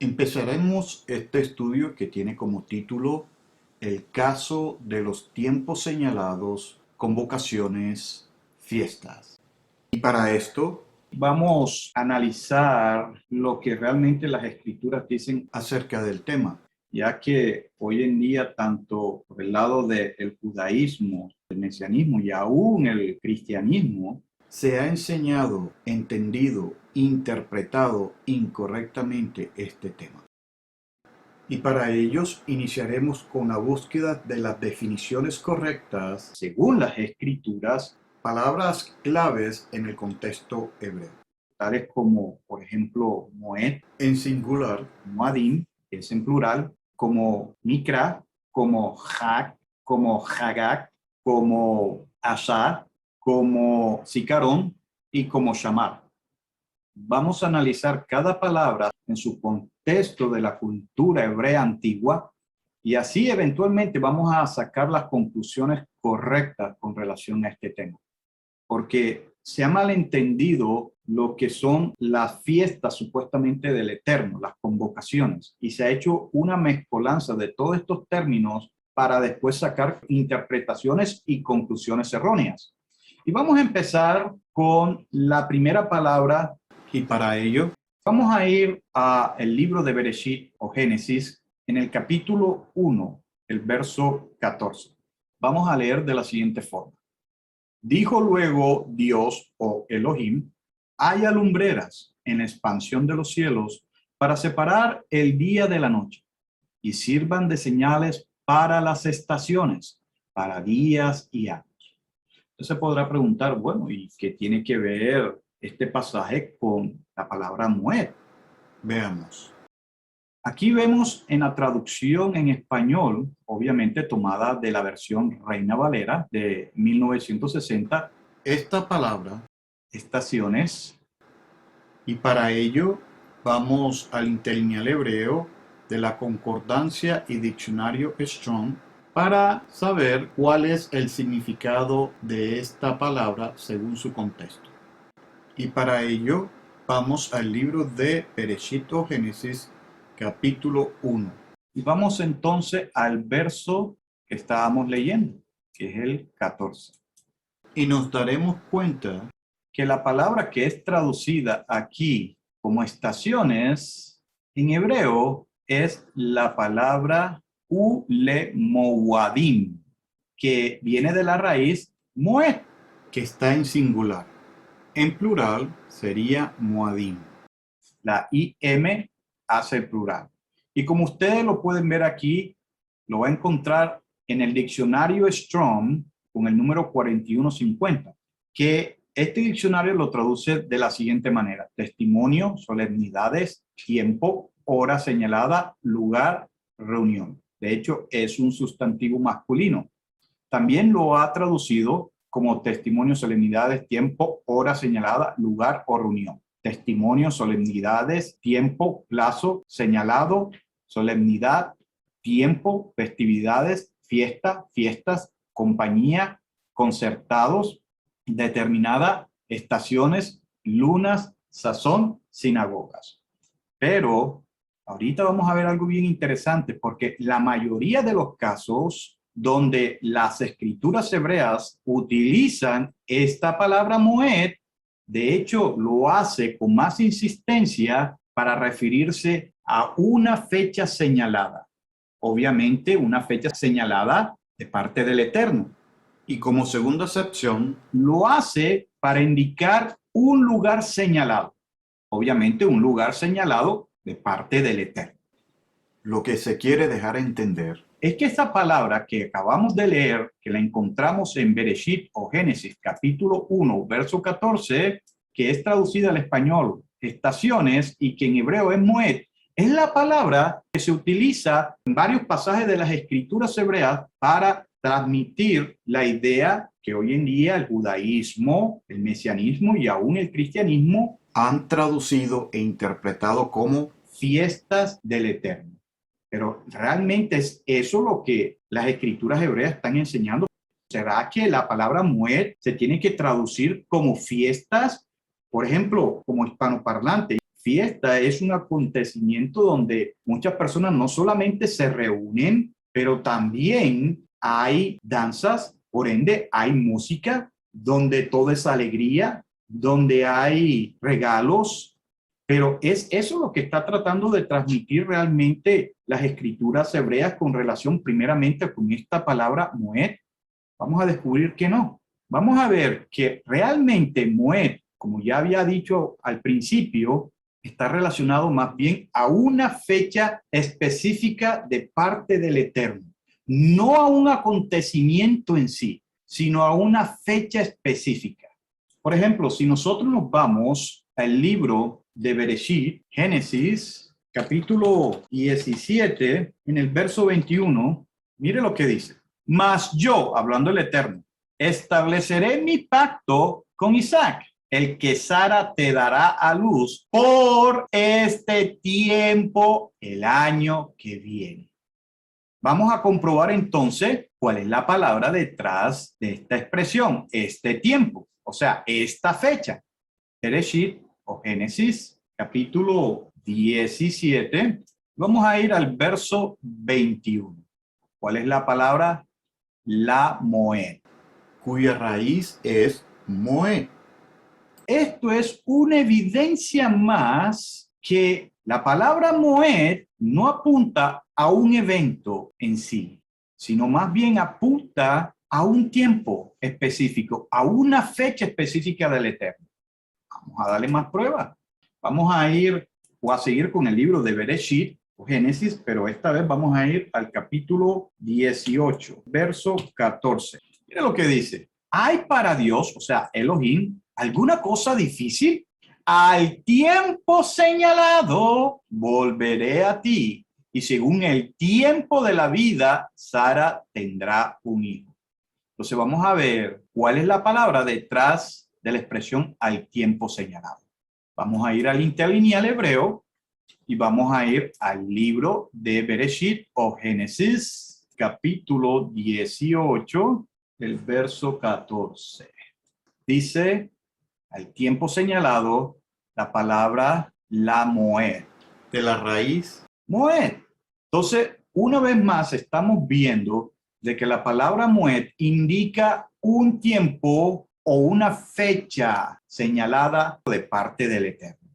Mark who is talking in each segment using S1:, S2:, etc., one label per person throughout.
S1: Empezaremos este estudio que tiene como título El caso de los tiempos señalados, convocaciones, fiestas. Y para esto vamos a analizar lo que realmente las escrituras dicen acerca del tema, ya que hoy en día tanto por el lado del judaísmo, el mesianismo y aún el cristianismo, se ha enseñado, entendido, interpretado incorrectamente este tema. Y para ellos iniciaremos con la búsqueda de las definiciones correctas, según las escrituras, palabras claves en el contexto hebreo, tales como, por ejemplo, Moed en singular, Moadim, que es en plural, como Mikra, como Hag, como Hagag, como Ashar, como Sicarón y como Shamar. Vamos a analizar cada palabra en su contexto de la cultura hebrea antigua y así eventualmente vamos a sacar las conclusiones correctas con relación a este tema. Porque se ha malentendido lo que son las fiestas supuestamente del Eterno, las convocaciones, y se ha hecho una mezcolanza de todos estos términos para después sacar interpretaciones y conclusiones erróneas. Y vamos a empezar con la primera palabra. Y para ello, vamos a ir al libro de Bereshit o Génesis, en el capítulo 1, el verso 14. Vamos a leer de la siguiente forma. Dijo luego Dios o Elohim, haya lumbreras en la expansión de los cielos para separar el día de la noche y sirvan de señales para las estaciones, para días y años. Entonces se podrá preguntar, bueno, ¿y qué tiene que ver este pasaje con la palabra Moed? Veamos. Aquí vemos en la traducción en español, obviamente tomada de la versión Reina Valera de 1960, esta palabra, estaciones, y para ello vamos al interlineal hebreo de la Concordancia y Diccionario Strong para saber cuál es el significado de esta palabra según su contexto. Y para ello vamos al libro de Bereshit o Génesis, capítulo 1. Y vamos entonces al verso que estábamos leyendo, que es el 14. Y nos daremos cuenta que la palabra que es traducida aquí como estaciones en hebreo es la palabra ulemoadim, que viene de la raíz moed, que está en singular. En plural sería moadim. La im hace el plural. Y como ustedes lo pueden ver aquí, lo va a encontrar en el diccionario Strong con el número 4150, que este diccionario lo traduce de la siguiente manera: testimonio, solemnidades, tiempo, hora señalada, lugar, reunión. De hecho, es un sustantivo masculino. También lo ha traducido como testimonio, solemnidades, tiempo, hora señalada, lugar o reunión. Testimonio, solemnidades, tiempo, plazo señalado, solemnidad, tiempo, festividades, fiesta, fiestas, compañía, concertados, determinada, estaciones, lunas, sazón, sinagogas. Pero ahorita vamos a ver algo bien interesante, porque la mayoría de los casos donde las escrituras hebreas utilizan esta palabra moed, de hecho lo hace con más insistencia para referirse a una fecha señalada. Obviamente una fecha señalada de parte del Eterno. Y como segunda acepción, lo hace para indicar un lugar señalado. Obviamente un lugar señalado de parte del Eterno. Lo que se quiere dejar entender es que esta palabra que acabamos de leer, que la encontramos en Bereshit o Génesis, capítulo 1, verso 14, que es traducida al español estaciones y que en hebreo es moed, es la palabra que se utiliza en varios pasajes de las escrituras hebreas para transmitir la idea que hoy en día el judaísmo, el mesianismo y aún el cristianismo han traducido e interpretado como fiestas del Eterno. Pero realmente es eso lo que las escrituras hebreas están enseñando. ¿Será que la palabra moed se tiene que traducir como fiestas? Por ejemplo, como hispanoparlante, fiesta es un acontecimiento donde muchas personas no solamente se reúnen, pero también hay danzas, por ende hay música, donde todo es alegría, donde hay regalos, pero es eso lo que está tratando de transmitir realmente las escrituras hebreas con relación primeramente con esta palabra Moed. Vamos a descubrir que no. Vamos a ver que realmente Moed, como ya había dicho al principio, está relacionado más bien a una fecha específica de parte del Eterno, no a un acontecimiento en sí, sino a una fecha específica. Por ejemplo, si nosotros nos vamos al libro de Bereshit, Génesis, capítulo 17, en el verso 21, mire lo que dice. Mas yo, hablando el Eterno, estableceré mi pacto con Isaac, el que Sara te dará a luz por este tiempo el año que viene. Vamos a comprobar entonces cuál es la palabra detrás de esta expresión, este tiempo, o sea, esta fecha. Bereshit o Génesis, capítulo 17. Vamos a ir al verso 21. ¿Cuál es la palabra? La Moed, cuya raíz es Moed. Esto es una evidencia más que la palabra Moed no apunta a un evento en sí, sino más bien apunta a un tiempo específico, a una fecha específica del Eterno. Vamos a darle más pruebas. Vamos a ir o a seguir con el libro de Bereshit o Génesis, pero esta vez vamos a ir al capítulo 18, verso 14. Mira lo que dice. ¿Hay para Dios, o sea, Elohim, alguna cosa difícil? Al tiempo señalado volveré a ti, y según el tiempo de la vida, Sara tendrá un hijo. Entonces vamos a ver cuál es la palabra detrás de la expresión al tiempo señalado. Vamos a ir al interlineal hebreo y vamos a ir al libro de Bereshit o Génesis, capítulo 18, el verso 14. Dice, al tiempo señalado, la palabra la Moed, de la raíz Moed. Entonces, una vez más estamos viendo de que la palabra Moed indica un tiempo o una fecha señalada de parte del Eterno.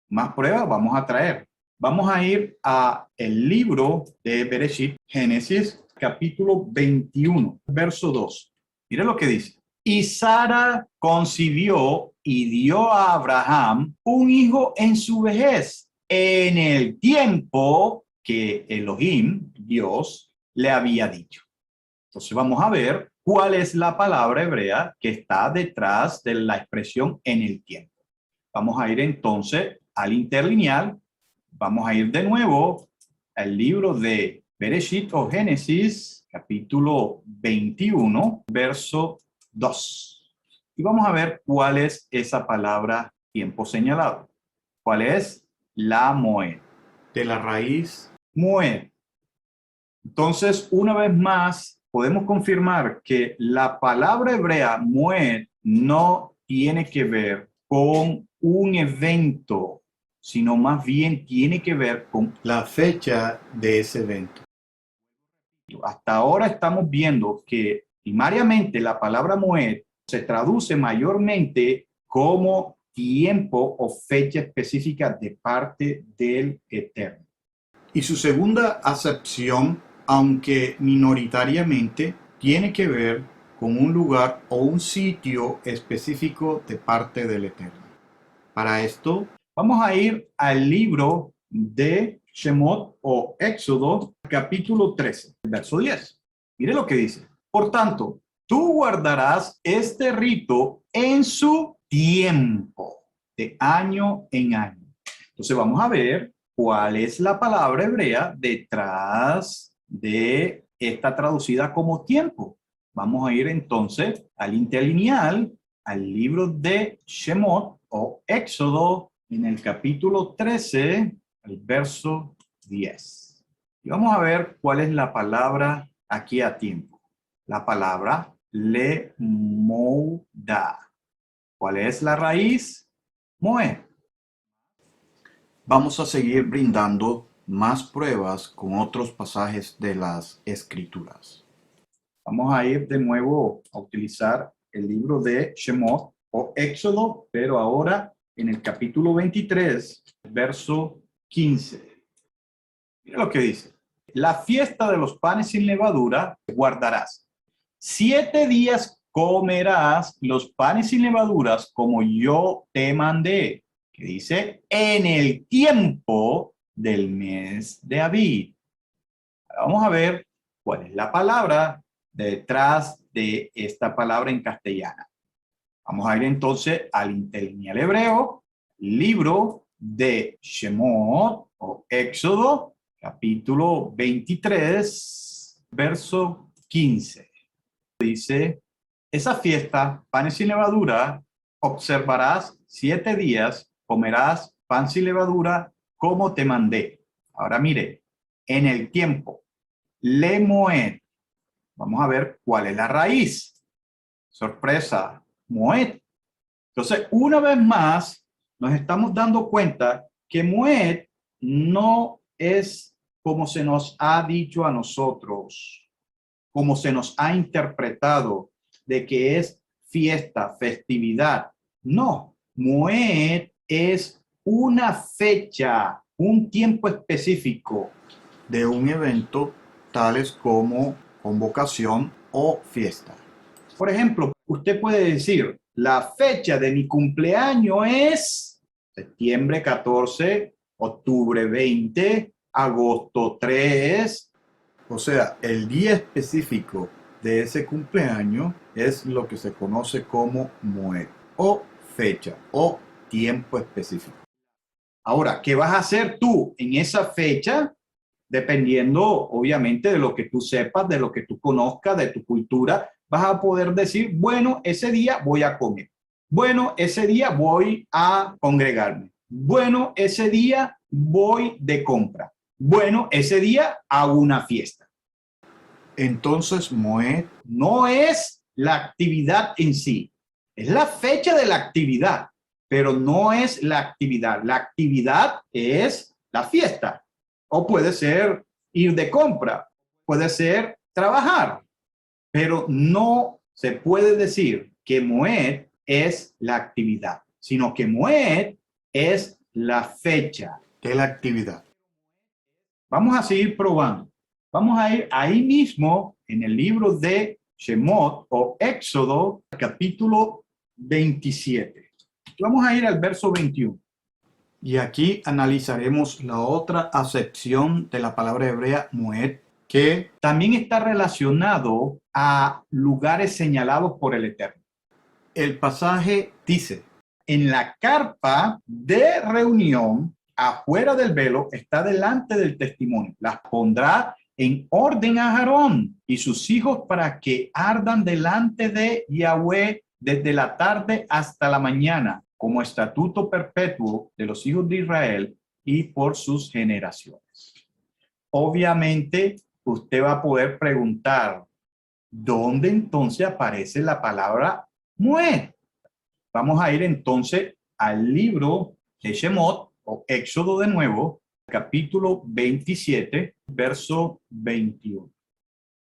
S1: Más pruebas vamos a traer. Vamos a ir a el libro de Bereshit, Génesis, capítulo 21, verso 2. Mire lo que dice. Y Sara concibió y dio a Abraham un hijo en su vejez, en el tiempo que Elohim, Dios, le había dicho. Entonces vamos a ver cuál es la palabra hebrea que está detrás de la expresión en el tiempo. Vamos a ir entonces al interlineal. Vamos a ir de nuevo al libro de Bereshit o Génesis, capítulo 21, verso 2. Y vamos a ver cuál es esa palabra tiempo señalado. ¿Cuál es? La Moed. De la raíz Moed. Entonces, una vez más, podemos confirmar que la palabra hebrea Moed no tiene que ver con un evento, sino más bien tiene que ver con la fecha de ese evento. Hasta ahora estamos viendo que primariamente la palabra Moed se traduce mayormente como tiempo o fecha específica de parte del Eterno. Y su segunda acepción, aunque minoritariamente, tiene que ver con un lugar o un sitio específico de parte del Eterno. Para esto, vamos a ir al libro de Shemot o Éxodo, capítulo 13, verso 10. Mire lo que dice. Por tanto, tú guardarás este rito en su tiempo, de año en año. Entonces vamos a ver cuál es la palabra hebrea detrás de esta traducida como tiempo. Vamos a ir entonces al interlineal, al libro de Shemot o Éxodo en el capítulo 13, el verso 10. Y vamos a ver cuál es la palabra aquí a tiempo. La palabra le-mouda. ¿Cuál es la raíz? Moed. Vamos a seguir brindando más pruebas con otros pasajes de las Escrituras. Vamos a ir de nuevo a utilizar el libro de Shemot o Éxodo, pero ahora en el capítulo 23, verso 15. Mira lo que dice. La fiesta de los panes sin levadura guardarás. 7 días comerás los panes sin levaduras como yo te mandé. Que dice, en el tiempo del mes de Abib. Vamos a ver cuál es la palabra detrás de esta palabra en castellana. Vamos a ir entonces al interlineal hebreo, libro de Shemot o Éxodo, capítulo 23, verso 15. Dice, esa fiesta, panes sin levadura, observarás 7 días, comerás pan sin levadura, como te mandé. Ahora mire, en el tiempo, le moed. Vamos a ver cuál es la raíz. Sorpresa, moed. Entonces, una vez más, nos estamos dando cuenta que moed no es como se nos ha dicho a nosotros, como se nos ha interpretado, de que es fiesta, festividad. No, moed es una fecha, un tiempo específico de un evento tales como convocación o fiesta. Por ejemplo, usted puede decir, la fecha de mi cumpleaños es septiembre 14, octubre 20, agosto 3. O sea, el día específico de ese cumpleaños es lo que se conoce como Moed, o fecha, o tiempo específico. Ahora, ¿qué vas a hacer tú en esa fecha? Dependiendo, obviamente, de lo que tú sepas, de lo que tú conozcas, de tu cultura, vas a poder decir, bueno, ese día voy a comer. Bueno, ese día voy a congregarme. Bueno, ese día voy de compra. Bueno, ese día hago una fiesta. Entonces, Moed no es la actividad en sí, es la fecha de la actividad, pero no es la actividad. La actividad es la fiesta. O puede ser ir de compra, puede ser trabajar, pero no se puede decir que Moed es la actividad, sino que Moed es la fecha de la actividad. Vamos a seguir probando. Vamos a ir ahí mismo en el libro de Shemot o Éxodo, capítulo 27. Vamos a ir al verso 21. Y aquí analizaremos la otra acepción de la palabra hebrea Moed, que también está relacionado a lugares señalados por el Eterno. El pasaje dice, en la carpa de reunión, afuera del velo, está delante del testimonio. Las pondrá en orden a Aarón y sus hijos para que ardan delante de Yahweh desde la tarde hasta la mañana, como estatuto perpetuo de los hijos de Israel y por sus generaciones. Obviamente, usted va a poder preguntar, ¿dónde entonces aparece la palabra Moed? Vamos a ir entonces al libro de Shemot, o Éxodo de nuevo, capítulo 27, verso 21.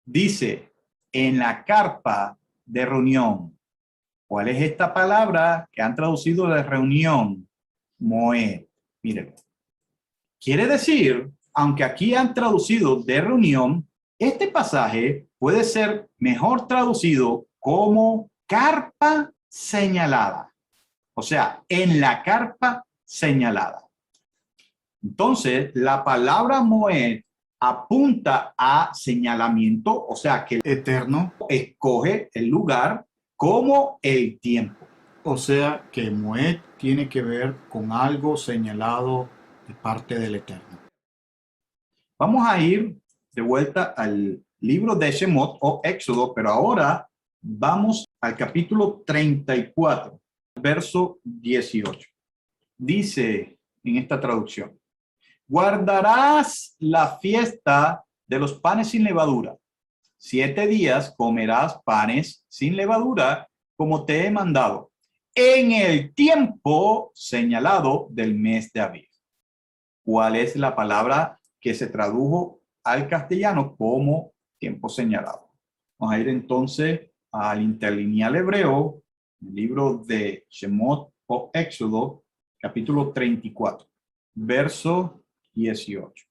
S1: Dice, en la carpa de reunión. ¿Cuál es esta palabra que han traducido de reunión? Moed. Miren. Quiere decir, aunque aquí han traducido de reunión, este pasaje puede ser mejor traducido como carpa señalada. O sea, en la carpa señalada. Entonces, la palabra Moed apunta a señalamiento, o sea, que el Eterno escoge el lugar como el tiempo. O sea, que Moed tiene que ver con algo señalado de parte del Eterno. Vamos a ir de vuelta al libro de Shemot o Éxodo, pero ahora vamos al capítulo 34, verso 18. Dice en esta traducción, guardarás la fiesta de los panes sin levadura. 7 días comerás panes sin levadura, como te he mandado, en el tiempo señalado del mes de Abib. cuál es la palabra que se tradujo al castellano como tiempo señalado. Vamos a ir entonces al interlineal hebreo, el libro de Shemot o Éxodo, capítulo 34, verso 18.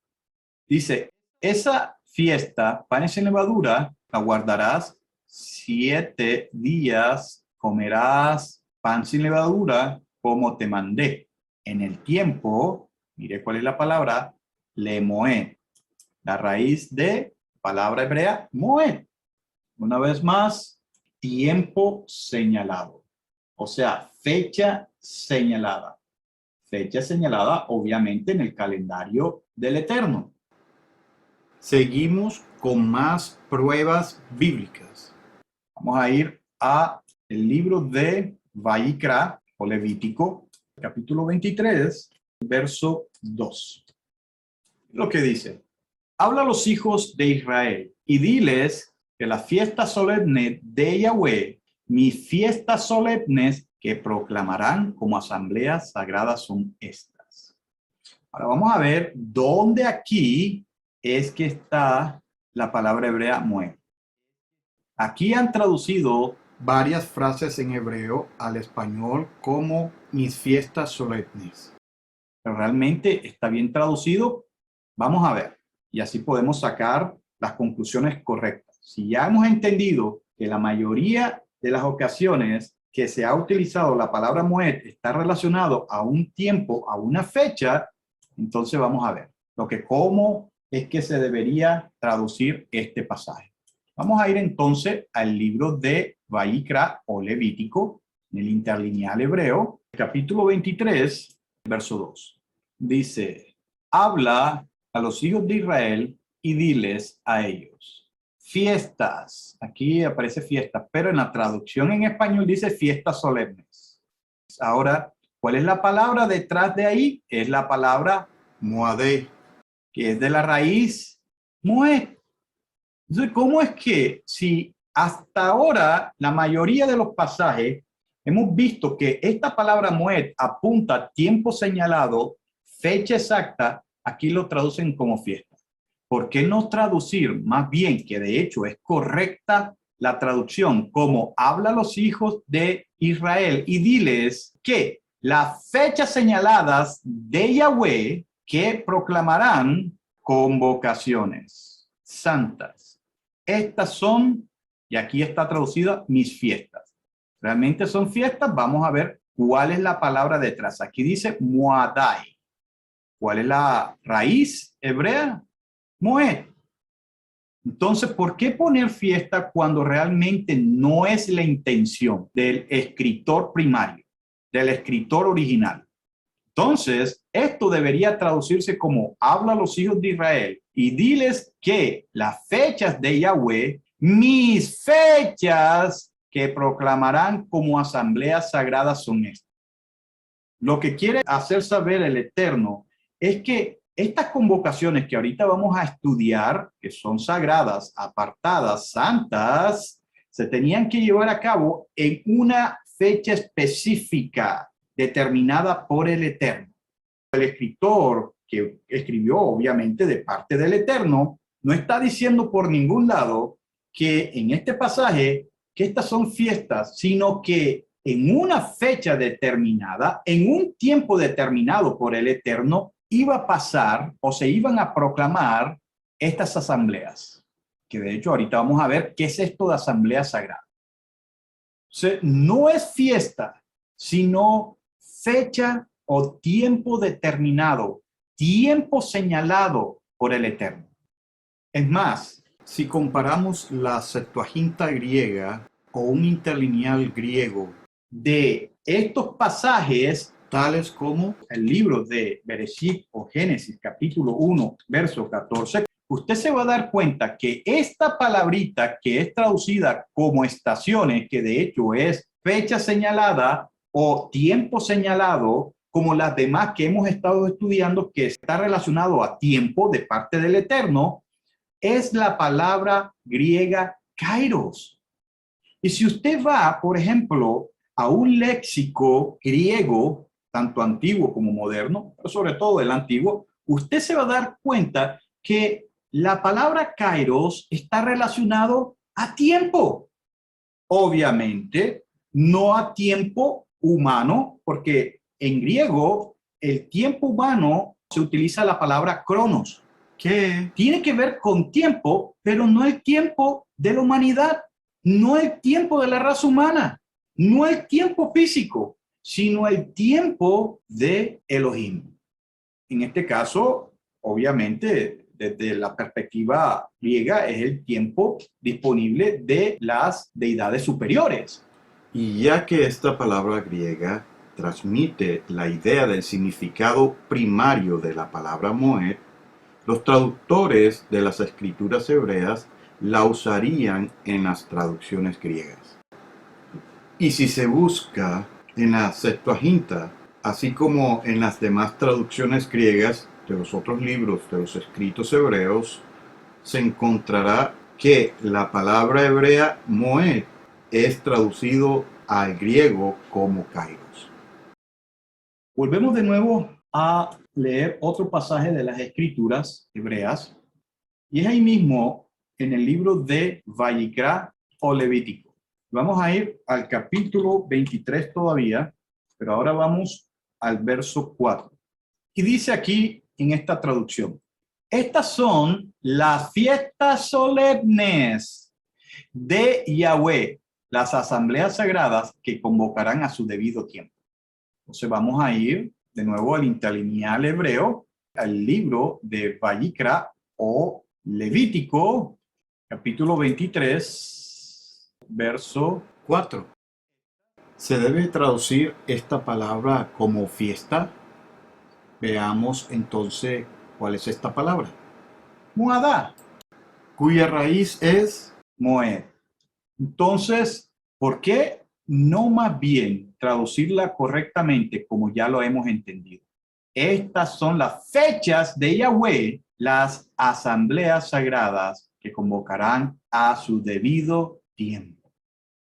S1: Dice, esa fiesta, panes sin levadura, la guardarás 7 días, comerás pan sin levadura, como te mandé. En el tiempo, mire cuál es la palabra, lemoed, la raíz de palabra hebrea, moed. Una vez más, tiempo señalado. O sea, fecha señalada. Fecha señalada, obviamente, en el calendario del Eterno. Seguimos con más pruebas bíblicas. Vamos a ir a el libro de Vayikra o Levítico, capítulo 23, verso 2. Lo que dice, habla a los hijos de Israel y diles que la fiesta solemne de Yahweh, mis fiestas solemnes que proclamarán como asambleas sagradas son estas. Ahora vamos a ver dónde aquí es que está la palabra hebrea moed. Aquí han traducido varias frases en hebreo al español como mis fiestas solemnes. Pero realmente está bien traducido. Vamos a ver. Y así podemos sacar las conclusiones correctas. Si ya hemos entendido que la mayoría de las ocasiones que se ha utilizado la palabra moed está relacionado a un tiempo, a una fecha, entonces vamos a ver cómo es que se debería traducir este pasaje. Vamos a ir entonces al libro de Vayikra o Levítico, en el interlineal hebreo, capítulo 23, verso 2. Dice, habla a los hijos de Israel y diles a ellos, fiestas, aquí aparece fiestas, pero en la traducción en español dice fiestas solemnes. Ahora, ¿cuál es la palabra detrás de ahí? Es la palabra moadé, que es de la raíz moed. Entonces, ¿cómo es que si hasta ahora la mayoría de los pasajes hemos visto que esta palabra moed apunta a tiempo señalado, fecha exacta, aquí lo traducen como fiesta? ¿Por qué no traducir más bien, que de hecho es correcta la traducción, como habla a los hijos de Israel y diles que las fechas señaladas de Yahweh que proclamarán convocaciones santas? Estas son, y aquí está traducida, mis fiestas. ¿Realmente son fiestas? Vamos a ver cuál es la palabra detrás. Aquí dice Moadai. ¿Cuál es la raíz hebrea? Moed. Entonces, ¿por qué poner fiesta cuando realmente no es la intención del escritor primario, del escritor original? Entonces, esto debería traducirse como habla a los hijos de Israel y diles que las fechas de Yahweh, mis fechas que proclamarán como asambleas sagradas son estas. Lo que quiere hacer saber el Eterno es que estas convocaciones que ahorita vamos a estudiar, que son sagradas, apartadas, santas, se tenían que llevar a cabo en una fecha específica determinada por el Eterno. El escritor que escribió, obviamente, de parte del Eterno, no está diciendo por ningún lado que en este pasaje que estas son fiestas, sino que en una fecha determinada, en un tiempo determinado por el Eterno, iba a pasar o se iban a proclamar estas asambleas, que de hecho ahorita vamos a ver qué es esto de asamblea sagrada. O sea, no es fiesta, sino fecha o tiempo determinado, tiempo señalado por el Eterno. Es más, si comparamos la Septuaginta griega o un interlineal griego de estos pasajes, tales como el libro de Bereshit o Génesis, capítulo 1, verso 14, usted se va a dar cuenta que esta palabrita que es traducida como estaciones, que de hecho es fecha señalada o tiempo señalado, como las demás que hemos estado estudiando, que está relacionado a tiempo de parte del Eterno, es la palabra griega kairos. Y si usted va, por ejemplo, a un léxico griego, tanto antiguo como moderno, pero sobre todo el antiguo, usted se va a dar cuenta que la palabra kairos está relacionado a tiempo. Obviamente, no a tiempo humano, porque en griego el tiempo humano se utiliza la palabra cronos, que tiene que ver con tiempo, pero no el tiempo de la humanidad, no el tiempo de la raza humana, no el tiempo físico, sino el tiempo de Elohim. En este caso, obviamente, desde la perspectiva griega, es el tiempo disponible de las deidades superiores. Y ya que esta palabra griega transmite la idea del significado primario de la palabra Moed, los traductores de las escrituras hebreas la usarían en las traducciones griegas. Y si se busca en la Septuaginta, así como en las demás traducciones griegas de los otros libros de los escritos hebreos, se encontrará que la palabra hebrea Moed es traducido al griego como kairos. Volvemos de nuevo a leer otro pasaje de las escrituras hebreas, y es ahí mismo en el libro de Vayikra o Levítico. Vamos a ir al capítulo 23 todavía, pero ahora vamos al verso 4. Y dice aquí en esta traducción: estas son las fiestas solemnes de Yahweh, las asambleas sagradas que convocarán a su debido tiempo. Entonces vamos a ir de nuevo al interlineal hebreo, al libro de Vayikra o Levítico, capítulo 23, verso 4. ¿Se debe traducir esta palabra como fiesta? Veamos entonces cuál es esta palabra. Moadá, cuya raíz es Moed. Entonces, ¿por qué no más bien traducirla correctamente como ya lo hemos entendido? Estas son las fechas de Yahweh, las asambleas sagradas que convocarán a su debido tiempo.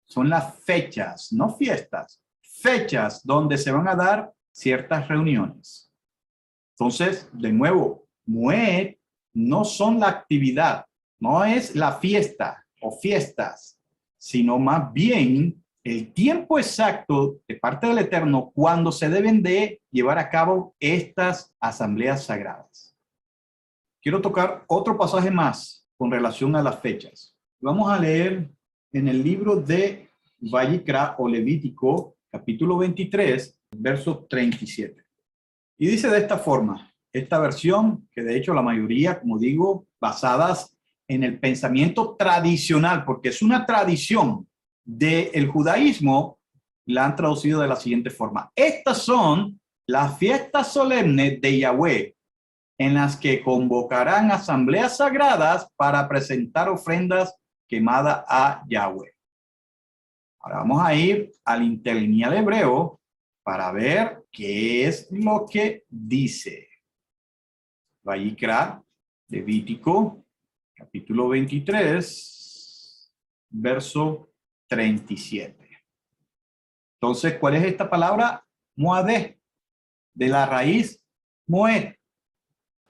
S1: Son las fechas, no fiestas, fechas donde se van a dar ciertas reuniones. Entonces, de nuevo, Moed no son la actividad, no es la fiesta o fiestas, sino más bien el tiempo exacto de parte del Eterno cuando se deben de llevar a cabo estas asambleas sagradas. Quiero tocar otro pasaje más con relación a las fechas. Vamos a leer en el libro de Vayikra o Levítico, capítulo 23, verso 37. Y dice de esta forma, esta versión, que de hecho la mayoría, como digo, basadas en el pensamiento tradicional, porque es una tradición del judaísmo, la han traducido de la siguiente forma: estas son las fiestas solemnes de Yahweh, en las que convocarán asambleas sagradas para presentar ofrendas quemadas a Yahweh. Ahora vamos a ir al interlineal hebreo para ver qué es lo que dice. Vayikra, Levítico, capítulo 23, verso 37. Entonces, ¿cuál es esta palabra? Moadé, de la raíz Moed.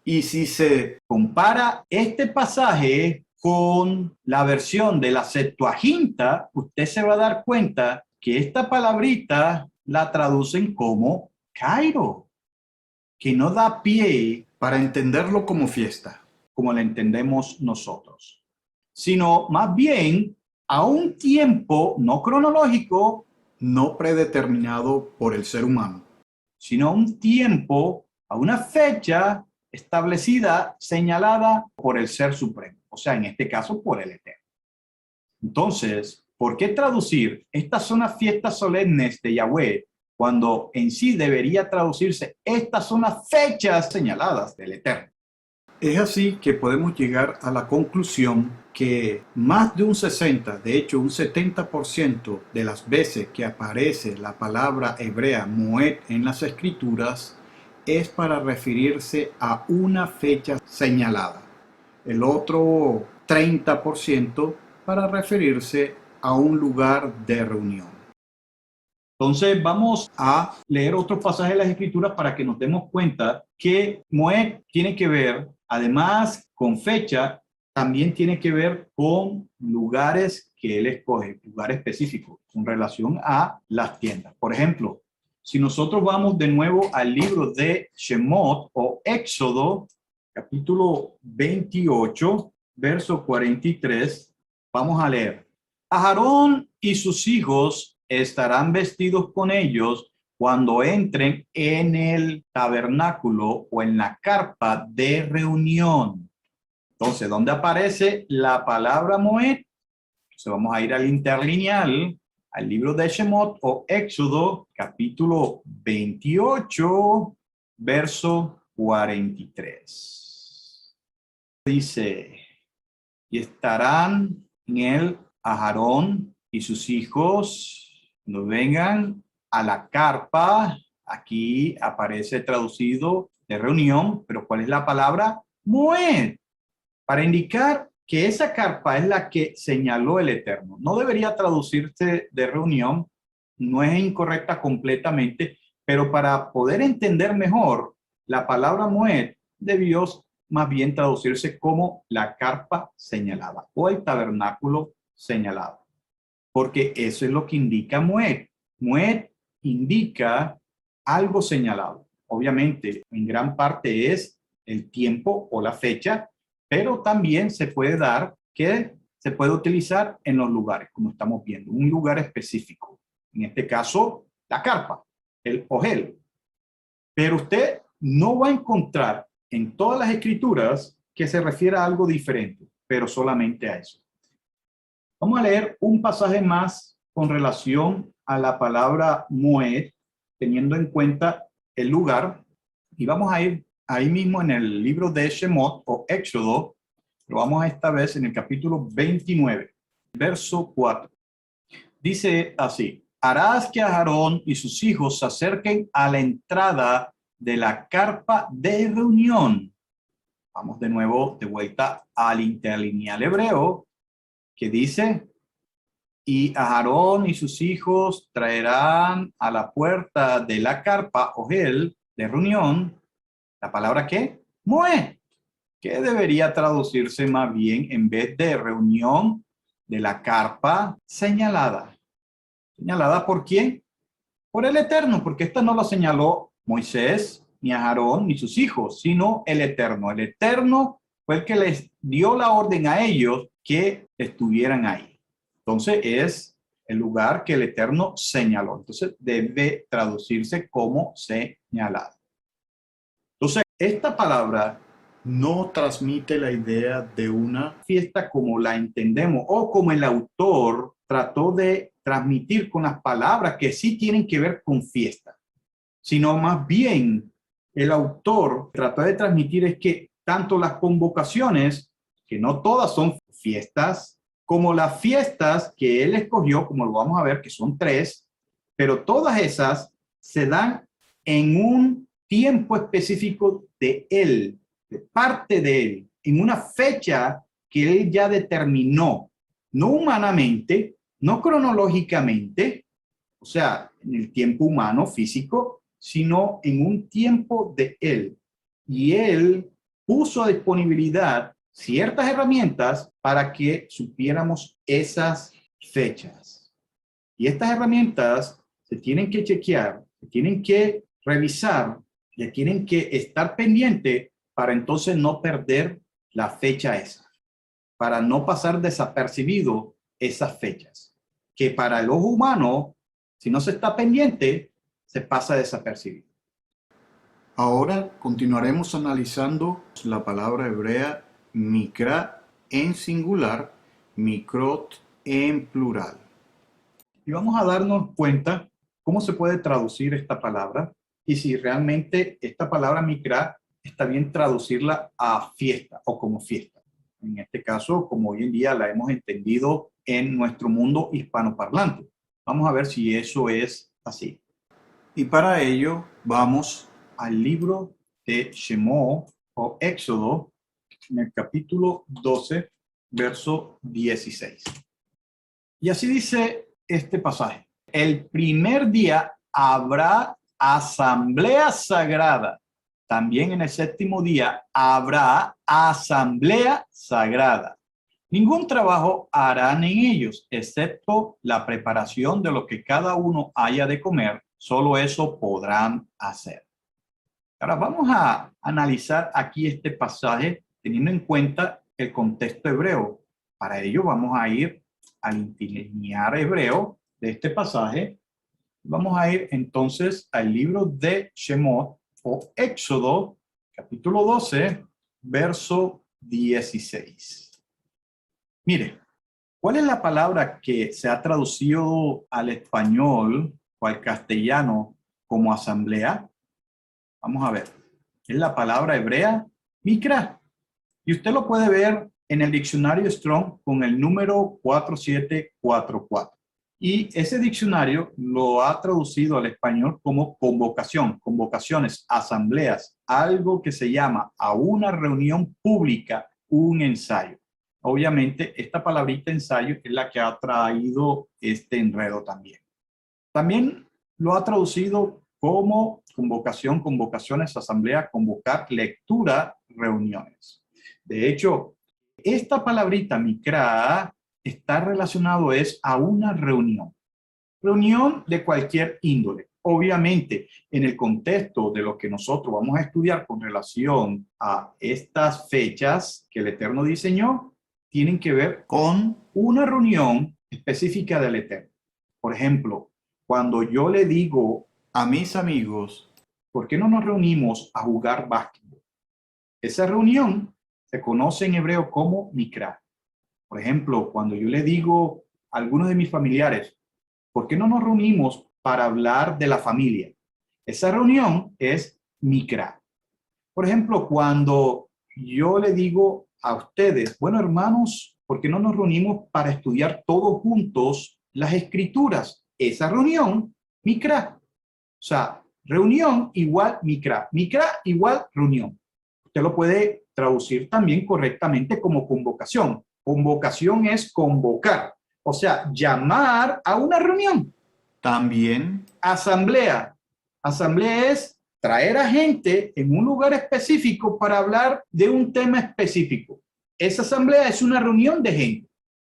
S1: Y si se compara este pasaje con la versión de la Septuaginta, usted se va a dar cuenta que esta palabrita la traducen como Cairo, que no da pie para entenderlo como fiesta, como la entendemos nosotros, sino más bien a un tiempo no cronológico, no predeterminado por el ser humano, sino a un tiempo, a una fecha establecida, señalada por el Ser Supremo, o sea, en este caso por el Eterno. Entonces, ¿por qué traducir estas son las fiestas solemnes de Yahweh cuando en sí debería traducirse estas son las fechas señaladas del Eterno? Es así que podemos llegar a la conclusión que más de un 60, de hecho un 70% de las veces que aparece la palabra hebrea Moed en las escrituras es para referirse a una fecha señalada. El otro 30% para referirse a un lugar de reunión. Entonces vamos a leer otros pasajes de las Escrituras para que nos demos cuenta que Moed tiene que ver, además con fecha, también tiene que ver con lugares que él escoge, lugares específicos, con relación a las tiendas. Por ejemplo, si nosotros vamos de nuevo al libro de Shemot o Éxodo, capítulo 28, verso 43, vamos a leer. Aarón y sus hijos estarán vestidos con ellos cuando entren en el tabernáculo o en la carpa de reunión. Entonces, ¿dónde aparece la palabra Moed? Entonces, vamos a ir al interlineal, al libro de Shemot o Éxodo, capítulo 28, verso 43. Dice, y estarán en él Aarón y sus hijos cuando vengan a la carpa. Aquí aparece traducido de reunión, pero ¿cuál es la palabra? Moed, para indicar que esa carpa es la que señaló el Eterno. No debería traducirse de reunión, no es incorrecta completamente, pero para poder entender mejor la palabra Moed debió más bien traducirse como la carpa señalada o el tabernáculo señalado, porque eso es lo que indica Moed. Moed indica algo señalado. Obviamente, en gran parte es el tiempo o la fecha, pero también se puede dar que se puede utilizar en los lugares, como estamos viendo, un lugar específico. En este caso, la carpa, el ogel. Pero usted no va a encontrar en todas las escrituras que se refiera a algo diferente, pero solamente a eso. Vamos a leer un pasaje más con relación a la palabra Moed, teniendo en cuenta el lugar, y vamos a ir ahí mismo en el libro de Shemot o Éxodo, pero vamos a esta vez en el capítulo 29, verso 4. Dice así, harás que Aarón y sus hijos se acerquen a la entrada de la carpa de reunión. Vamos de nuevo de vuelta al interlineal hebreo, que dice, y Aarón y sus hijos traerán a la puerta de la carpa ogel de reunión, ¿la palabra qué? Moed, que debería traducirse más bien en vez de reunión de la carpa señalada. ¿Señalada por quién? Por el Eterno, porque esta no la señaló Moisés, ni a Aarón, ni sus hijos, sino el Eterno. El Eterno fue el que les dio la orden a ellos que estuvieran ahí. Entonces es el lugar que el Eterno señaló. Entonces debe traducirse como señalado. Entonces, esta palabra no transmite la idea de una fiesta como la entendemos o como el autor trató de transmitir con las palabras que sí tienen que ver con fiesta, sino más bien el autor trató de transmitir es que tanto las convocaciones, que no todas son fiestas, como las fiestas que él escogió, como lo vamos a ver, que son 3, pero todas esas se dan en un tiempo específico de él, de parte de él, en una fecha que él ya determinó, no humanamente, no cronológicamente, o sea, en el tiempo humano, físico, sino en un tiempo de él. Y él puso a disponibilidad ciertas herramientas para que supiéramos esas fechas. Y estas herramientas se tienen que chequear, se tienen que revisar, y tienen que estar pendiente para entonces no perder la fecha esa, para no pasar desapercibido esas fechas, que para el ojo humano, si no se está pendiente, se pasa desapercibido. Ahora continuaremos analizando la palabra hebrea mikra en singular, mikrot en plural. Y vamos a darnos cuenta cómo se puede traducir esta palabra y si realmente esta palabra mikra está bien traducirla a fiesta o como fiesta. En este caso, como hoy en día la hemos entendido en nuestro mundo hispanoparlante. Vamos a ver si eso es así. Y para ello vamos al libro de Shemot o Éxodo, en el capítulo 12, verso 16. Y así dice este pasaje. El primer día habrá asamblea sagrada. También en el séptimo día habrá asamblea sagrada. Ningún trabajo harán en ellos, excepto la preparación de lo que cada uno haya de comer. Solo eso podrán hacer. Ahora vamos a analizar aquí este pasaje teniendo en cuenta el contexto hebreo. Para ello vamos a ir al interlinear hebreo de este pasaje. Vamos a ir entonces al libro de Shemot o Éxodo, capítulo 12, verso 16. Mire, ¿cuál es la palabra que se ha traducido al español o al castellano como asamblea? Vamos a ver. Es la palabra hebrea mikra. Y usted lo puede ver en el diccionario Strong con el número 4744. Y ese diccionario lo ha traducido al español como convocación, convocaciones, asambleas, algo que se llama a una reunión pública, un ensayo. Obviamente, esta palabrita ensayo es la que ha traído este enredo también. También lo ha traducido como convocación, convocaciones, asamblea, convocar, lectura, reuniones. De hecho, esta palabrita mikra está relacionado es a una reunión. Reunión de cualquier índole. Obviamente, en el contexto de lo que nosotros vamos a estudiar con relación a estas fechas que el Eterno diseñó, tienen que ver con una reunión específica del Eterno. Por ejemplo, cuando yo le digo a mis amigos, ¿por qué no nos reunimos a jugar básquetbol? Esa reunión se conoce en hebreo como mikra. Por ejemplo, cuando yo le digo a algunos de mis familiares, ¿por qué no nos reunimos para hablar de la familia? Esa reunión es mikra. Por ejemplo, cuando yo le digo a ustedes, bueno, hermanos, ¿por qué no nos reunimos para estudiar todos juntos las escrituras? Esa reunión, mikra. O sea, reunión igual mikra. Mikra igual reunión. Usted lo puede traducir también correctamente como convocación. Convocación es convocar, o sea, llamar a una reunión. También asamblea. Asamblea es traer a gente en un lugar específico para hablar de un tema específico. Esa asamblea es una reunión de gente.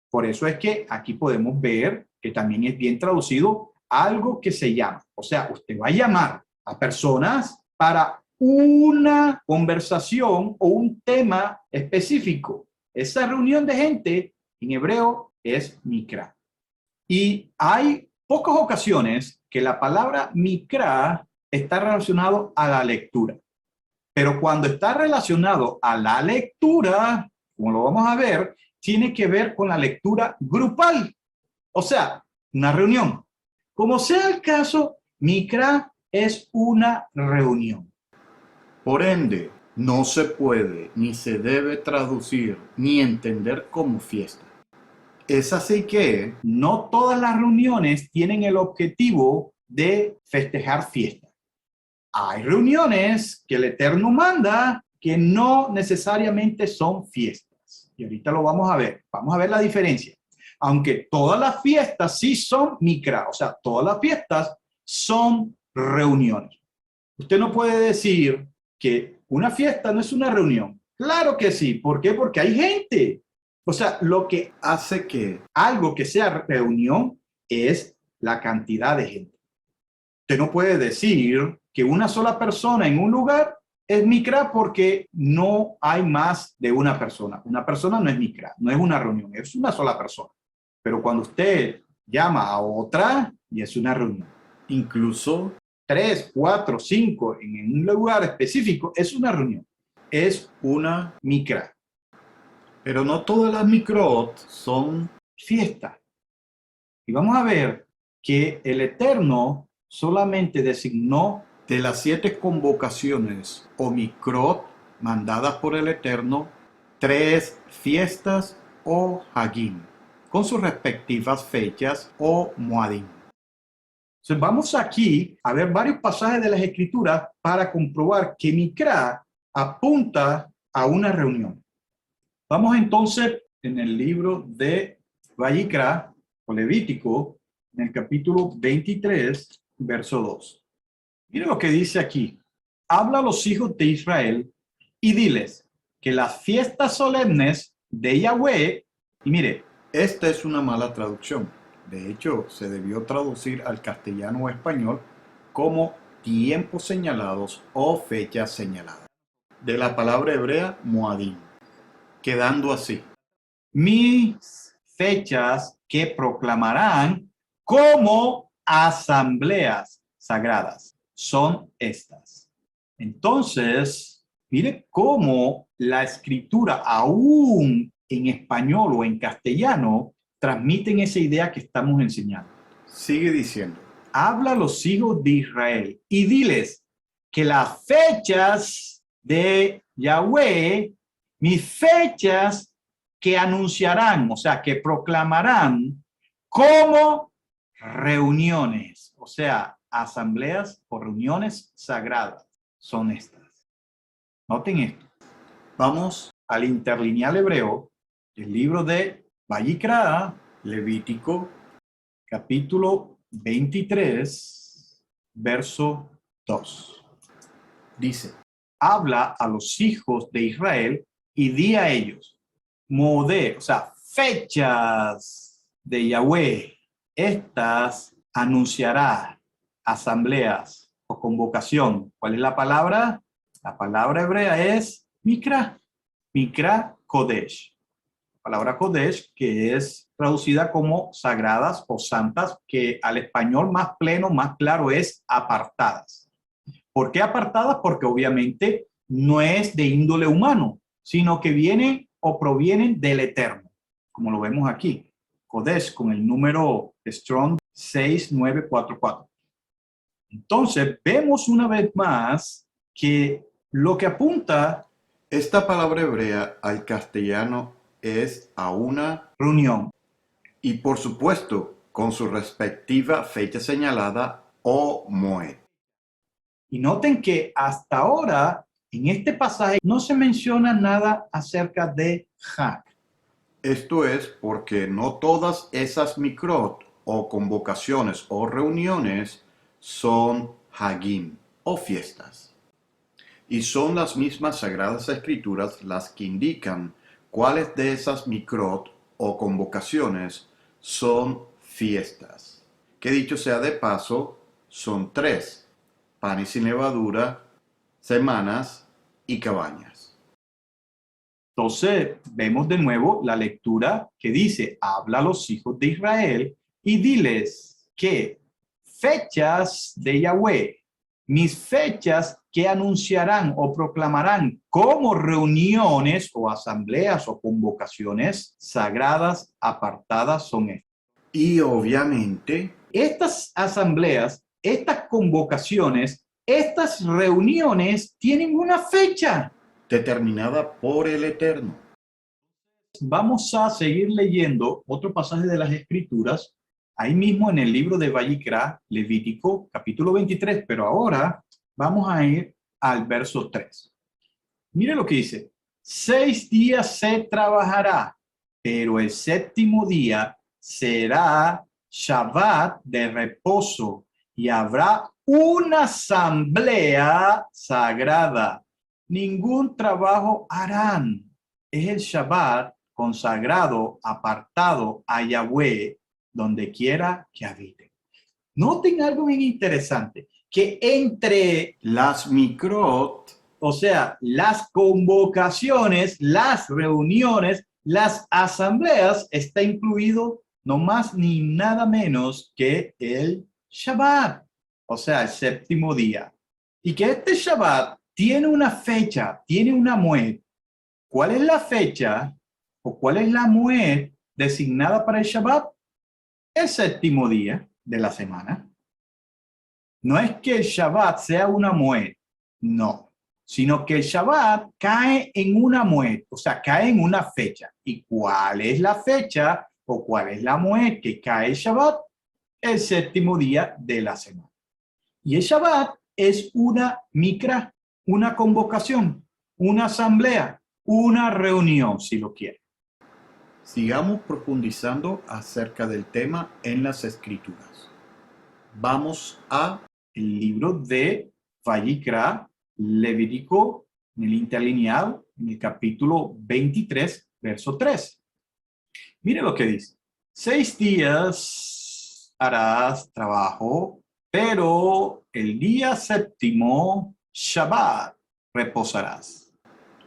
S1: Por eso es que aquí podemos ver que también es bien traducido algo que se llama. O sea, usted va a llamar a personas para una conversación o un tema específico. Esa reunión de gente en hebreo es mikra. Y hay pocas ocasiones que la palabra mikra está relacionado a la lectura. Pero cuando está relacionado a la lectura, como lo vamos a ver, tiene que ver con la lectura grupal. O sea, una reunión. Como sea el caso, mikra es una reunión. Por ende, no se puede ni se debe traducir ni entender como fiesta. Es así que no todas las reuniones tienen el objetivo de festejar fiesta. Hay reuniones que el Eterno manda que no necesariamente son fiestas. Y ahorita lo vamos a ver. Vamos a ver la diferencia. Aunque todas las fiestas sí son mikra, o sea, todas las fiestas son reuniones. Usted no puede decir que una fiesta no es una reunión. Claro que sí. ¿Por qué? Porque hay gente. O sea, lo que hace que algo que sea reunión es la cantidad de gente. Usted no puede decir que una sola persona en un lugar es mikra porque no hay más de una persona. Una persona no es mikra, no es una reunión, es una sola persona. Pero cuando usted llama a otra, y es una reunión. Incluso 3, 4, 5 en un lugar específico es una reunión. Es una mikra. Pero no todas las mikrot son fiestas. Y vamos a ver que el Eterno solamente designó de las 7 convocaciones o mikrot mandadas por el Eterno, 3 fiestas o hagim, con sus respectivas fechas o moadim. Entonces vamos aquí a ver varios pasajes de las Escrituras para comprobar que mikra apunta a una reunión. Vamos entonces en el libro de Vayikra o Levítico, en el capítulo 23, verso 2. Mire lo que dice aquí. Habla a los hijos de Israel y diles que las fiestas solemnes de Yahweh, y mire, esta es una mala traducción. De hecho, se debió traducir al castellano o español como tiempos señalados o fechas señaladas. De la palabra hebrea, moadim, quedando así. Mis fechas que proclamarán como asambleas sagradas son estas. Entonces, mire cómo la escritura, aún en español o en castellano, transmiten esa idea que estamos enseñando. Sigue diciendo. Habla a los hijos de Israel y diles que las fechas de Yahweh, mis fechas que anunciarán, o sea, que proclamarán como reuniones, o sea, asambleas o reuniones sagradas, son estas. Noten esto. Vamos al interlineal hebreo, el libro de Vayikra, Levítico, capítulo 23, verso 2. Dice, habla a los hijos de Israel y di a ellos, modé, o sea, fechas de Yahweh, estas anunciará asambleas o convocación. ¿Cuál es la palabra? La palabra hebrea es Mikra, Mikra Kodesh. La palabra Kodesh, que es traducida como sagradas o santas, que al español más pleno, más claro es apartadas. ¿Por qué apartadas? Porque obviamente no es de índole humano, sino que viene o provienen del Eterno, como lo vemos aquí. Kodesh con el número Strong 6944. Entonces, vemos una vez más que lo que apunta esta palabra hebrea al castellano es a una reunión. Y por supuesto, con su respectiva fecha señalada o moed. Y noten que hasta ahora, en este pasaje, no se menciona nada acerca de Hag. Esto es porque no todas esas mikrot o convocaciones o reuniones son Hagim o fiestas. Y son las mismas Sagradas Escrituras las que indican cuáles de esas mikrot o convocaciones son fiestas. Que dicho sea de paso, son 3: panes sin levadura, semanas y cabañas. Entonces, vemos de nuevo la lectura que dice, habla a los hijos de Israel y diles que fechas de Yahweh, mis fechas que anunciarán o proclamarán como reuniones o asambleas o convocaciones sagradas apartadas son estas. Y obviamente, estas asambleas, estas convocaciones, estas reuniones tienen una fecha determinada por el Eterno. Vamos a seguir leyendo otro pasaje de las Escrituras, ahí mismo en el libro de Vayikra, Levítico, capítulo 23, pero ahora vamos a ir al verso 3. Mire lo que dice, 6 días se trabajará, pero el séptimo día será Shabbat de reposo y habrá una asamblea sagrada. Ningún trabajo harán. Es el Shabbat consagrado, apartado a Yahweh, donde quiera que habite. Noten algo bien interesante, que entre las mikrot, o sea, las convocaciones, las reuniones, las asambleas, está incluido no más ni nada menos que el Shabbat, o sea, el séptimo día. Y que este Shabbat tiene una fecha, tiene una mued. ¿Cuál es la fecha o cuál es la mued designada para el Shabbat? El séptimo día de la semana. No es que el Shabbat sea una mued, no, sino que el Shabbat cae en una mued, o sea, cae en una fecha. ¿Y cuál es la fecha o cuál es la mued que cae el Shabbat? El séptimo día de la semana. Y el Shabbat es una mikra, una convocación, una asamblea, una reunión, si lo quiere. Sigamos profundizando acerca del tema en las Escrituras. Vamos a el libro de Vayikra, Levítico, en el interlineal, en el capítulo 23, verso 3. Mire lo que dice. 6 días harás trabajo, pero el día séptimo, Shabbat, reposarás.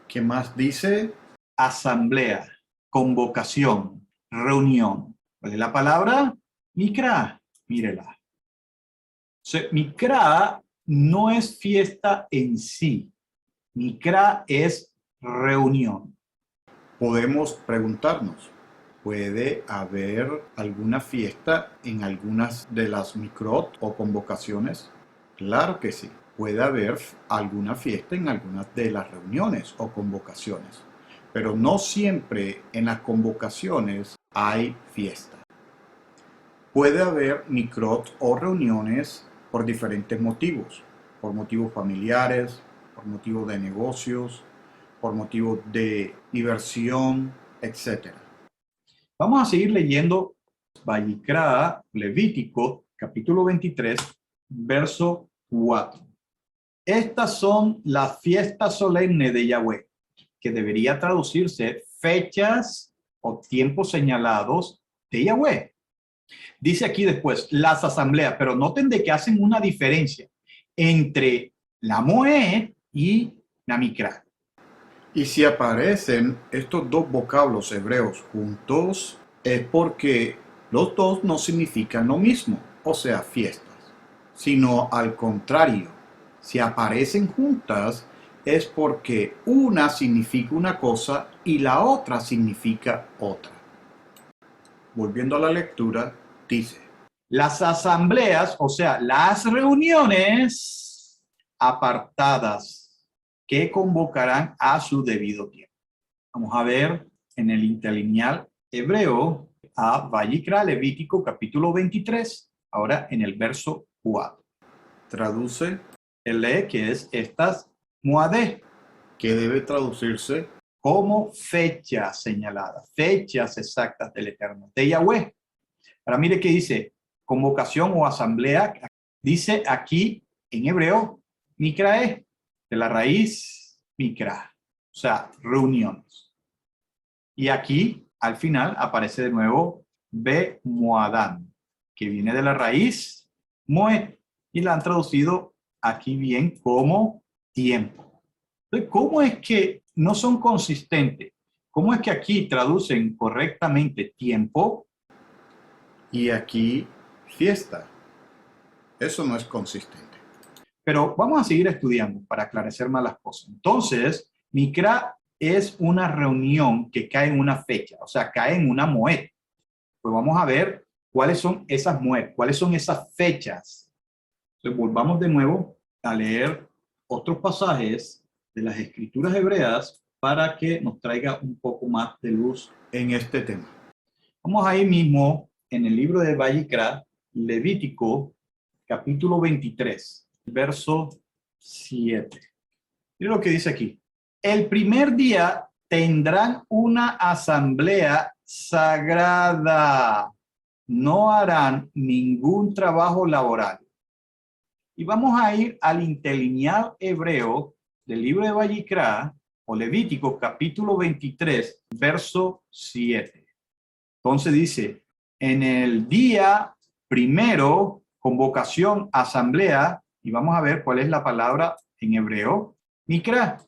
S1: ¿Qué más dice? Asamblea, convocación, reunión. ¿Cuál es la palabra? Mikra. Mírela. Mikra no es fiesta en sí. Mikra es reunión. Podemos preguntarnos, ¿puede haber alguna fiesta en algunas de las mikrot o convocaciones? Claro que sí. Puede haber alguna fiesta en algunas de las reuniones o convocaciones, pero no siempre en las convocaciones hay fiesta. Puede haber mikrot o reuniones por diferentes motivos, por motivos familiares, por motivos de negocios, por motivos de diversión, etc. Vamos a seguir leyendo Vayikra, Levítico, capítulo 23, verso 4. Estas son las fiestas solemnes de Yahweh, que debería traducirse fechas o tiempos señalados de Yahweh. Dice aquí después, las asambleas, pero noten de que hacen una diferencia entre la Moed y la Mikra. Y si aparecen estos dos vocablos hebreos juntos, es porque los dos no significan lo mismo, o sea, fiestas, sino al contrario. Si aparecen juntas, es porque una significa una cosa y la otra significa otra. Volviendo a la lectura, dice, las asambleas, o sea, las reuniones apartadas que convocarán a su debido tiempo. Vamos a ver en el interlineal hebreo a Vayikra, Levítico, capítulo 23, ahora en el verso 4. Traduce el lee, que es estas Moadé, que debe traducirse como fecha señalada, fechas exactas del Eterno, de Yahweh. Ahora mire qué dice, convocación o asamblea, dice aquí en hebreo, mikrae, de la raíz mikra, o sea, reuniones. Y aquí, al final, aparece de nuevo be moadán, que viene de la raíz moed, y la han traducido aquí bien como tiempo. Entonces, ¿cómo es que no son consistentes? ¿Cómo es que aquí traducen correctamente tiempo y aquí fiesta? Eso no es consistente. Pero vamos a seguir estudiando para aclarecer más las cosas. Entonces, Mikra es una reunión que cae en una fecha, o sea, cae en una moed. Pues vamos a ver cuáles son esas moed, cuáles son esas fechas. Entonces, volvamos de nuevo a leer otros pasajes de las escrituras hebreas para que nos traiga un poco más de luz en este tema. Vamos ahí mismo en el libro de Vayikra, Levítico, capítulo 23, verso 7. Mira lo que dice aquí. El primer día tendrán una asamblea sagrada. No harán ningún trabajo laboral. Y vamos a ir al interlineal hebreo del libro de Vayikra, o Levítico, capítulo 23, verso 7. Entonces dice, en el día primero, convocación, asamblea, y vamos a ver cuál es la palabra en hebreo, mikra.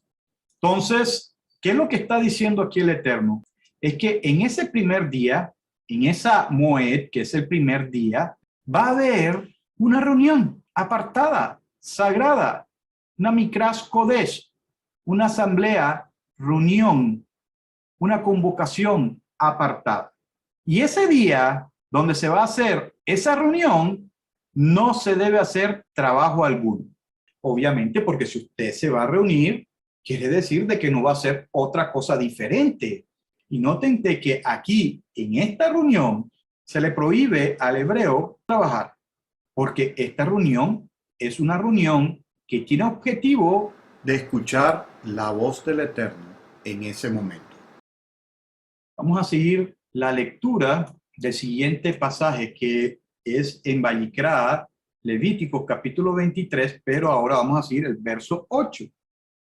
S1: Entonces, ¿qué es lo que está diciendo aquí el Eterno? Es que en ese primer día, en esa moed, que es el primer día, va a haber una reunión apartada, sagrada, una mikras kodesh, una asamblea, reunión, una convocación apartada. Y ese día donde se va a hacer esa reunión, no se debe hacer trabajo alguno. Obviamente, porque si usted se va a reunir, quiere decir de que no va a hacer otra cosa diferente. Y noten de que aquí, en esta reunión, se le prohíbe al hebreo trabajar, porque esta reunión es una reunión que tiene objetivo de escuchar la voz del Eterno en ese momento. Vamos a seguir la lectura del siguiente pasaje que es en Vayikra, Levítico capítulo 23, pero ahora vamos a seguir el verso 8,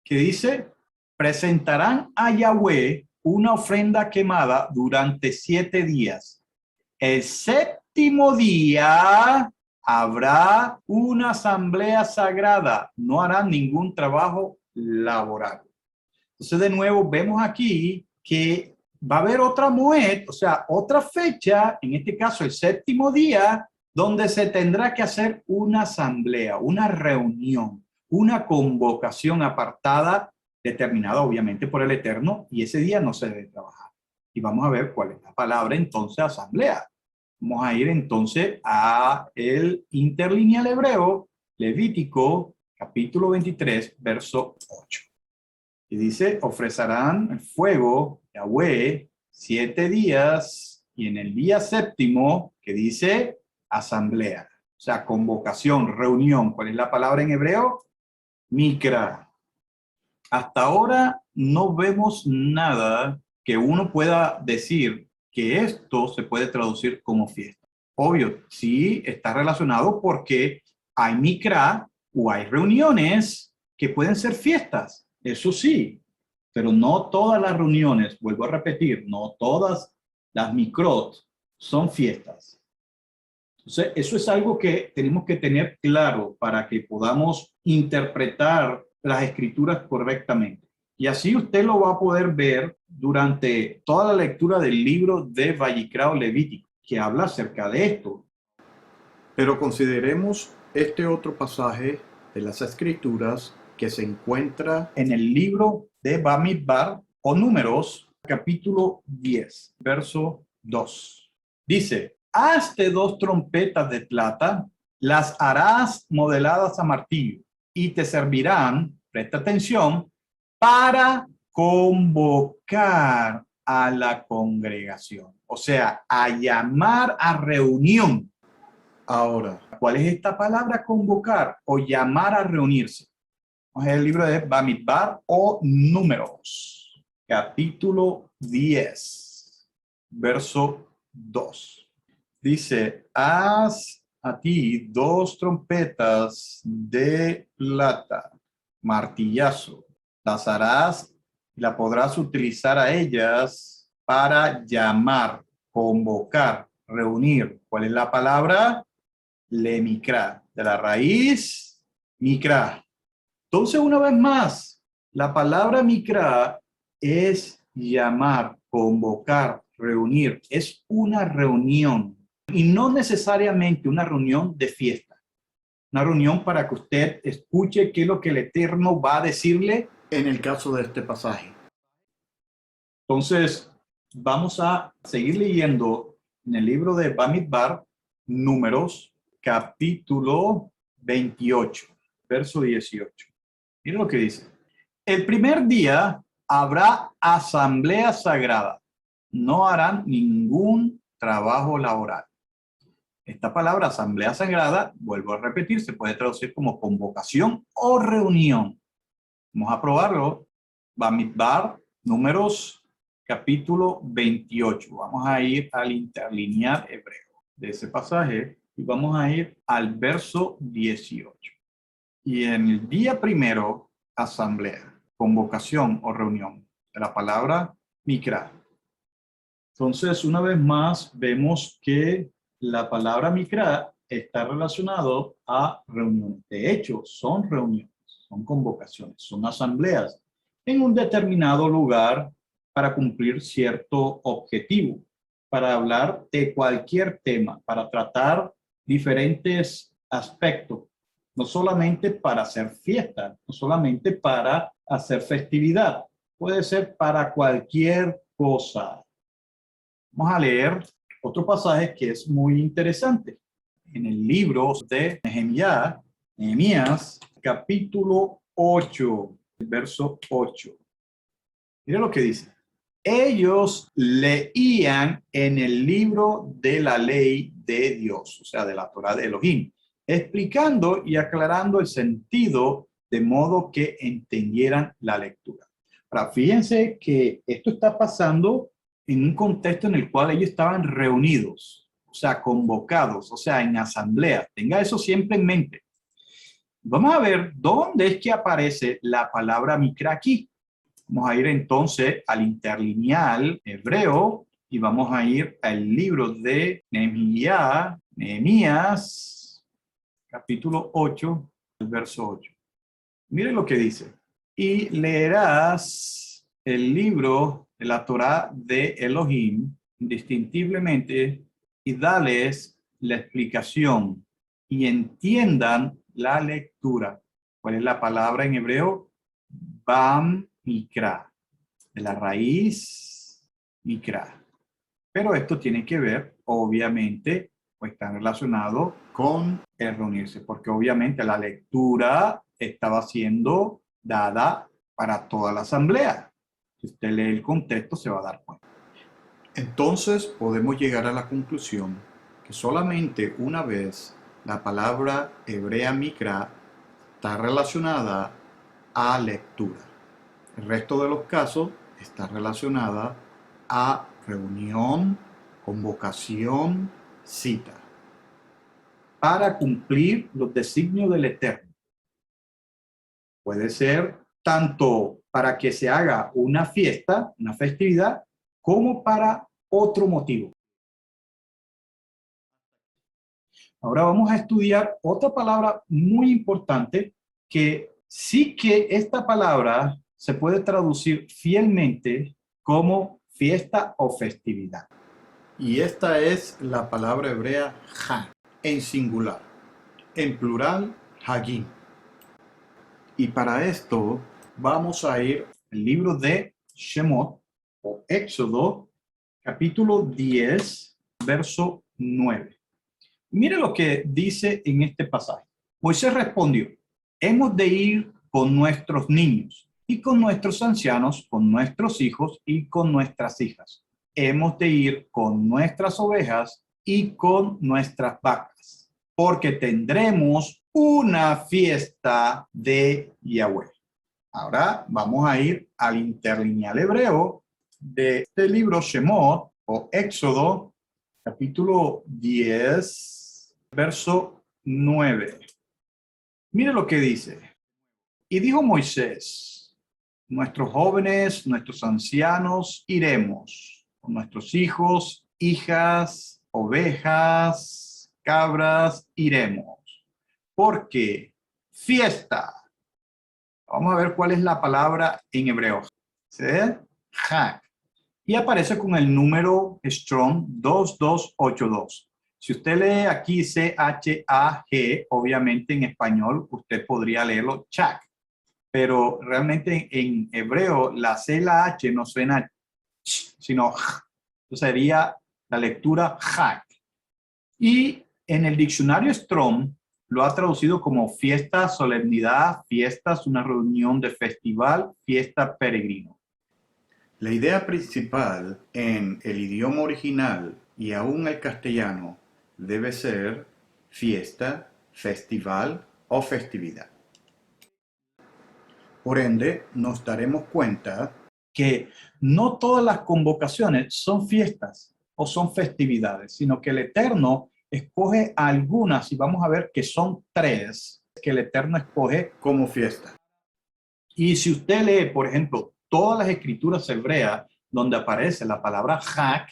S1: que dice, presentarán a Yahweh una ofrenda quemada durante 7 días. El séptimo día habrá una asamblea sagrada, no harán ningún trabajo laboral. Entonces, de nuevo, vemos aquí que va a haber otra moed, o sea, otra fecha, en este caso el séptimo día, donde se tendrá que hacer una asamblea, una reunión, una convocación apartada, determinada obviamente por el Eterno, y ese día no se debe trabajar. Y vamos a ver cuál es la palabra entonces asamblea. Vamos a ir entonces a el interlineal hebreo, Levítico, capítulo 23, verso 8. Y dice, ofrecerán el fuego, Yahweh, 7 días, y en el día séptimo, que dice, asamblea. O sea, convocación, reunión. ¿Cuál es la palabra en hebreo? Mikra. Hasta ahora no vemos nada que uno pueda decir que esto se puede traducir como fiesta. Obvio, sí está relacionado porque hay mikra o hay reuniones que pueden ser fiestas, eso sí, pero no todas las reuniones, vuelvo a repetir, no todas las mikrot son fiestas. Entonces, eso es algo que tenemos que tener claro para que podamos interpretar las escrituras correctamente. Y así usted lo va a poder ver durante toda la lectura del libro de Vayikra o Levítico, que habla acerca de esto. Pero consideremos este otro pasaje de las escrituras que se encuentra en el libro de Bamidbar o Números, capítulo 10, verso 2. Dice, hazte 2 trompetas de plata, las harás modeladas a martillo y te servirán, presta atención, para convocar a la congregación. O sea, a llamar a reunión. Ahora, ¿cuál es esta palabra convocar o llamar a reunirse? Es el libro de Bamidbar o Números, capítulo 10, verso 2. Dice, haz a ti 2 trompetas de plata, martillazo. Las harás y la podrás utilizar a ellas para llamar, convocar, reunir. ¿Cuál es la palabra? Lemikra, de la raíz mikra. Entonces, una vez más, la palabra mikra es llamar, convocar, reunir. Es una reunión y no necesariamente una reunión de fiesta. Una reunión para que usted escuche qué es lo que el Eterno va a decirle en el caso de este pasaje. Entonces, vamos a seguir leyendo en el libro de Bamidbar, Números, capítulo 28, verso 18. Miren lo que dice. El primer día habrá asamblea sagrada. No harán ningún trabajo laboral. Esta palabra asamblea sagrada, vuelvo a repetir, se puede traducir como convocación o reunión. Vamos a probarlo. Bamidbar, Números, capítulo 28. Vamos a ir al interlineal hebreo de ese pasaje y vamos a ir al verso 18. Y en el día primero, asamblea, convocación o reunión, de la palabra mikra. Entonces, una vez más, vemos que la palabra mikra está relacionado a reuniones. De hecho, son reuniones, son convocaciones, son asambleas en un determinado lugar para cumplir cierto objetivo, para hablar de cualquier tema, para tratar diferentes aspectos, no solamente para hacer fiesta, no solamente para hacer festividad, puede ser para cualquier cosa. Vamos a leer otro pasaje que es muy interesante. En el libro de Nehemías, capítulo 8, verso 8. Mira lo que dice. Ellos leían en el libro de la ley de Dios, o sea, de la Torá de Elohim, explicando y aclarando el sentido de modo que entendieran la lectura. Ahora, fíjense que esto está pasando en un contexto en el cual ellos estaban reunidos, o sea, convocados, o sea, en asamblea. Tenga eso siempre en mente. Vamos a ver dónde es que aparece la palabra micra aquí. Vamos a ir entonces al interlineal hebreo y vamos a ir al libro de Nehemías, capítulo 8, el verso 8. Mire lo que dice. Y leerás el libro de la Torá de Elohim indistintiblemente y dales la explicación y entiendan la lectura. ¿Cuál es la palabra en hebreo? Bam mikra, de la raíz mikra. Pero esto tiene que ver, obviamente, o está relacionado con el reunirse, porque obviamente la lectura estaba siendo dada para toda la asamblea. Si usted lee el contexto, se va a dar cuenta. Entonces podemos llegar a la conclusión que solamente una vez la palabra hebrea mikra está relacionada a lectura. El resto de los casos está relacionada a reunión, convocación, cita, para cumplir los designios del Eterno. Puede ser tanto para que se haga una fiesta, una festividad, como para otro motivo. Ahora vamos a estudiar otra palabra muy importante que sí que esta palabra se puede traducir fielmente como fiesta o festividad. Y esta es la palabra hebrea Hag, en singular. En plural, Hagim. Y para esto vamos a ir al libro de Shemot o Éxodo, capítulo 10, verso 9. Mire lo que dice en este pasaje. Moisés respondió, hemos de ir con nuestros niños y con nuestros ancianos, con nuestros hijos y con nuestras hijas. Hemos de ir con nuestras ovejas y con nuestras vacas, porque tendremos una fiesta de Yahweh. Ahora vamos a ir al interlineal hebreo de este libro Shemot o Éxodo, capítulo 10, verso 9. Mire lo que dice. Y dijo Moisés, nuestros jóvenes, nuestros ancianos, iremos con nuestros hijos, hijas, ovejas, cabras, iremos. Porque fiesta. Vamos a ver cuál es la palabra en hebreo. ¿Sí? Hag. Y aparece con el número Strong 2282. Si usted lee aquí C-H-A-G, obviamente en español usted podría leerlo Chag, pero realmente en hebreo la C y la H no suena ch, sino J. Entonces sería la lectura Hag. Y en el diccionario Strong lo ha traducido como fiesta, solemnidad, fiestas, una reunión de festival, fiesta, peregrino. La idea principal en el idioma original y aún el castellano debe ser fiesta, festival o festividad. Por ende, nos daremos cuenta que no todas las convocaciones son fiestas o son festividades, sino que el Eterno escoge algunas, y vamos a ver que son 3 que el Eterno escoge como fiesta. Y si usted lee, por ejemplo, todas las escrituras hebreas donde aparece la palabra Hag,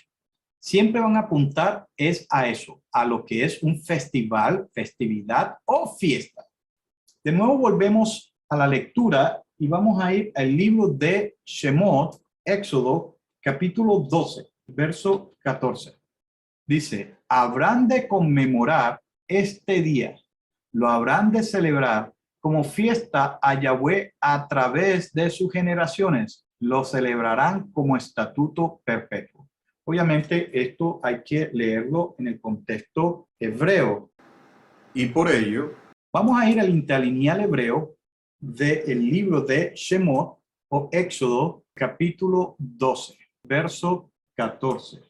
S1: siempre van a apuntar es a eso, a lo que es un festival, festividad o fiesta. De nuevo volvemos a la lectura y vamos a ir al libro de Shemot, Éxodo, capítulo 12, verso 14. Dice, habrán de conmemorar este día, lo habrán de celebrar como fiesta a Yahweh a través de sus generaciones, lo celebrarán como estatuto perpetuo. Obviamente esto hay que leerlo en el contexto hebreo. Y por ello, vamos a ir al interlineal hebreo del libro de Shemot o Éxodo, capítulo 12, verso 14.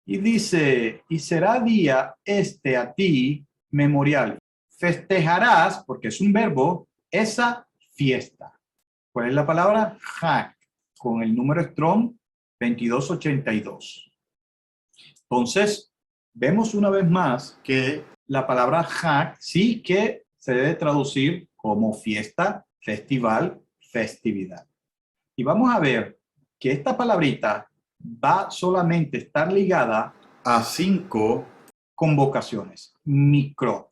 S1: Y dice, y será día este a ti memorial. Festejarás, porque es un verbo, esa fiesta. ¿Cuál es la palabra? Hag, con el número Strong 2282. Entonces, vemos una vez más que la palabra Hag sí que se debe traducir como fiesta, festival, festividad. Y vamos a ver que esta palabrita va solamente a estar ligada a 5 convocaciones, mikrot.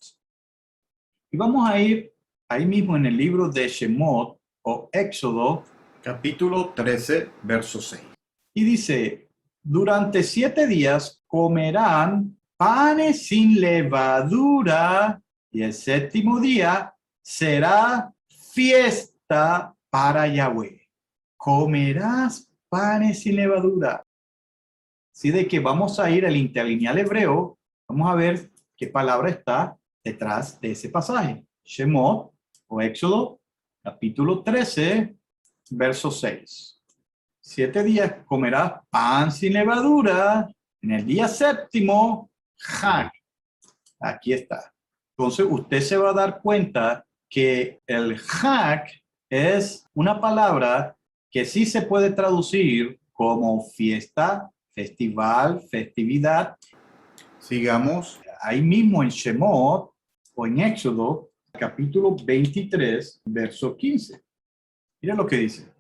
S1: Y vamos a ir ahí mismo en el libro de Shemot o Éxodo, capítulo 13, verso 6. Y dice, durante 7 días comerán panes sin levadura y el 7º día será fiesta para Yahweh. Comerás panes sin levadura. Así de que vamos a ir al interlineal hebreo, vamos a ver qué palabra está detrás de ese pasaje. Shemot o Éxodo, capítulo 13, verso 6. 7 días comerás pan sin levadura, en el día 7º, Hag. Aquí está. Entonces usted se va a dar cuenta que el Hag es una palabra que sí se puede traducir como fiesta, festival, festividad. Sigamos ahí mismo en Shemot o en Éxodo, capítulo 23, verso 15. Mira lo que dice.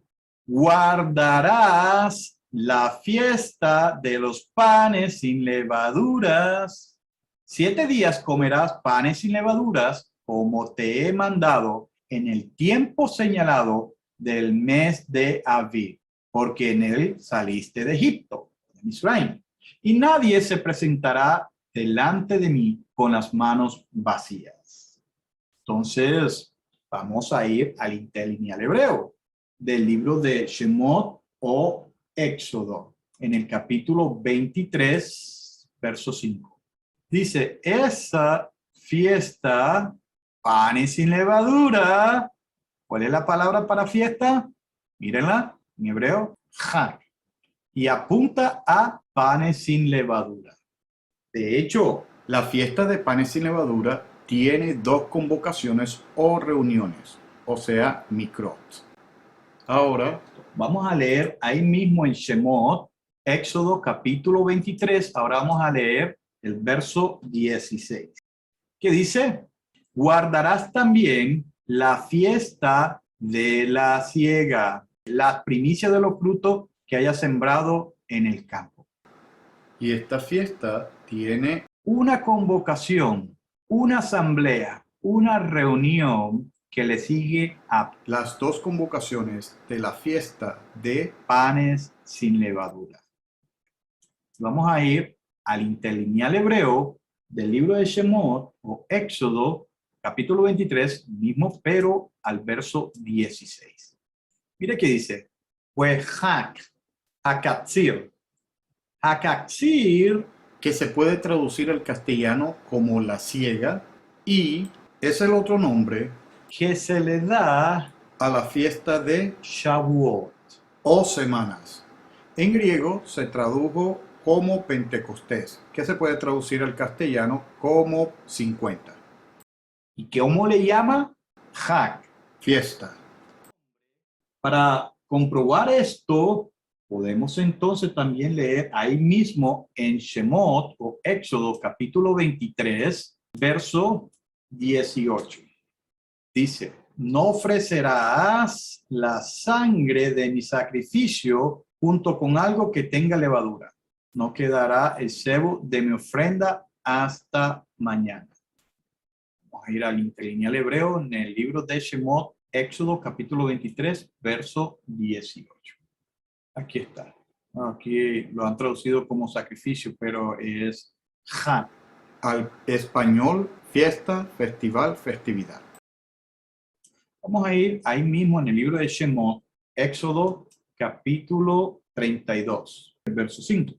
S1: Guardarás la fiesta de los panes sin levaduras. 7 días comerás panes sin levaduras, como te he mandado en el tiempo señalado del mes de Aviv, porque en él saliste de Egipto, de Misraim. Y nadie se presentará delante de mí con las manos vacías. Entonces, vamos a ir al interlineal hebreo del libro de Shemot o Éxodo, en el capítulo 23, verso 5. Dice, esa fiesta, panes sin levadura. ¿Cuál es la palabra para fiesta? Mírenla, en hebreo, Hag. Y apunta a panes sin levadura. De hecho, la fiesta de panes sin levadura tiene 2 convocaciones o reuniones, o sea, mikrot. Ahora vamos a leer ahí mismo en Shemot, Éxodo capítulo 23, ahora vamos a leer el verso 16, que dice, guardarás también la fiesta de la siega, la primicia de los frutos que hayas sembrado en el campo. Y esta fiesta tiene una convocación, una asamblea, una reunión que le sigue a las 2 convocaciones de la fiesta de panes sin levadura. Vamos a ir al interlineal hebreo del libro de Shemot o Éxodo, capítulo 23, mismo, pero al verso 16. Mire qué dice, pues Hakatzir, que se puede traducir al castellano como la siega, y es el otro nombre que se le da a la fiesta de Shavuot o semanas. En griego se tradujo como Pentecostés, que se puede traducir al castellano como 50. ¿Y cómo le llama? Hag, fiesta. Para comprobar esto, podemos entonces también leer ahí mismo en Shemot o Éxodo capítulo 23, verso 18. Dice, no ofrecerás la sangre de mi sacrificio junto con algo que tenga levadura. No quedará el cebo de mi ofrenda hasta mañana. Vamos a ir al interlineal hebreo en el libro de Shemot, Éxodo capítulo 23, verso 18. Aquí está. Aquí lo han traducido como sacrificio, pero es Hag. Al español, fiesta, festival, festividad. Vamos a ir ahí mismo en el libro de Shemot, Éxodo capítulo 32, verso 5.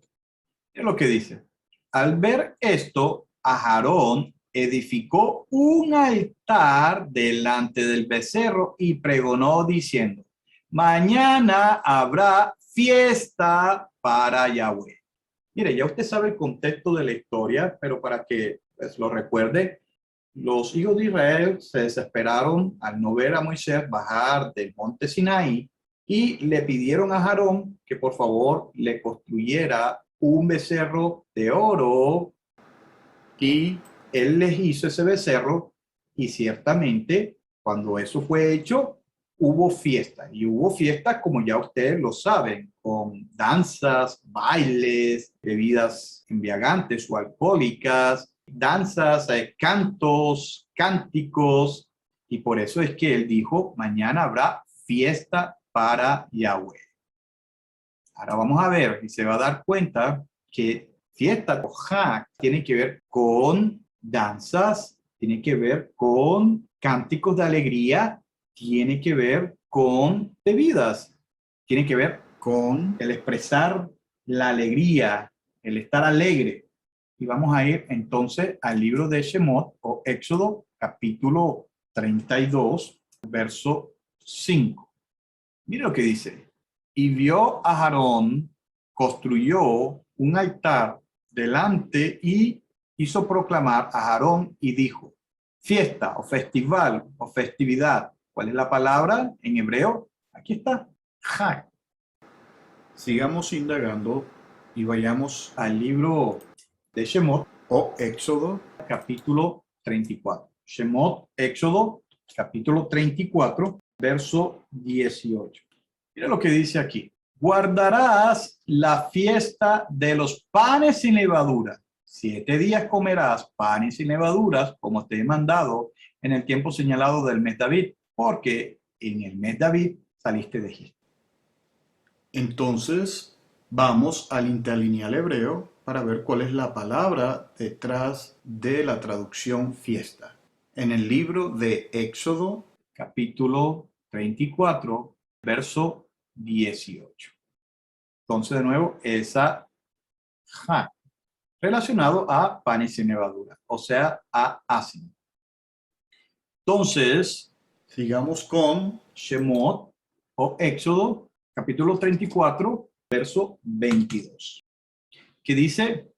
S1: Es lo que dice. Al ver esto, Aarón edificó un altar delante del becerro y pregonó diciendo, mañana habrá fiesta para Yahweh. Mire, ya usted sabe el contexto de la historia, pero para que pues, lo recuerde, los hijos de Israel se desesperaron al no ver a Moisés bajar del monte Sinaí Y le pidieron a Aarón que por favor le construyera un becerro de oro y él les hizo ese becerro y ciertamente cuando eso fue hecho hubo fiesta y hubo fiesta como ya ustedes lo saben, con danzas, bailes, bebidas embriagantes o alcohólicas, danzas, cantos, cánticos, y por eso es que él dijo, mañana habrá fiesta para Yahweh. Ahora vamos a ver y se va a dar cuenta que fiesta o Hag tiene que ver con danzas, tiene que ver con cánticos de alegría, tiene que ver con bebidas, tiene que ver con el expresar la alegría, el estar alegre. Y vamos a ir entonces al libro de Shemot o Éxodo, capítulo 32, verso 5. Mire lo que dice. Y vio a Aarón, construyó un altar delante y hizo proclamar a Aarón y dijo, fiesta o festival o festividad. ¿Cuál es la palabra en hebreo? Aquí está, Hag. Sigamos indagando y vayamos al libro de Shemot o Éxodo, capítulo 34. Shemot, Éxodo, capítulo 34, verso 18. Mira lo que dice aquí. Guardarás la fiesta de los panes sin levadura. 7 días comerás panes sin levaduras, como te he mandado en el tiempo señalado del mes David, porque en el mes David saliste de Egipto. Entonces, vamos al interlineal hebreo para ver cuál es la palabra detrás de la traducción fiesta. En el libro de Éxodo, capítulo 34, verso 18. Entonces, de nuevo, esa ja, relacionado a panes sin levadura, o sea, a ácido. Entonces, sigamos con Shemot o Éxodo, capítulo 34, verso 22, que dice,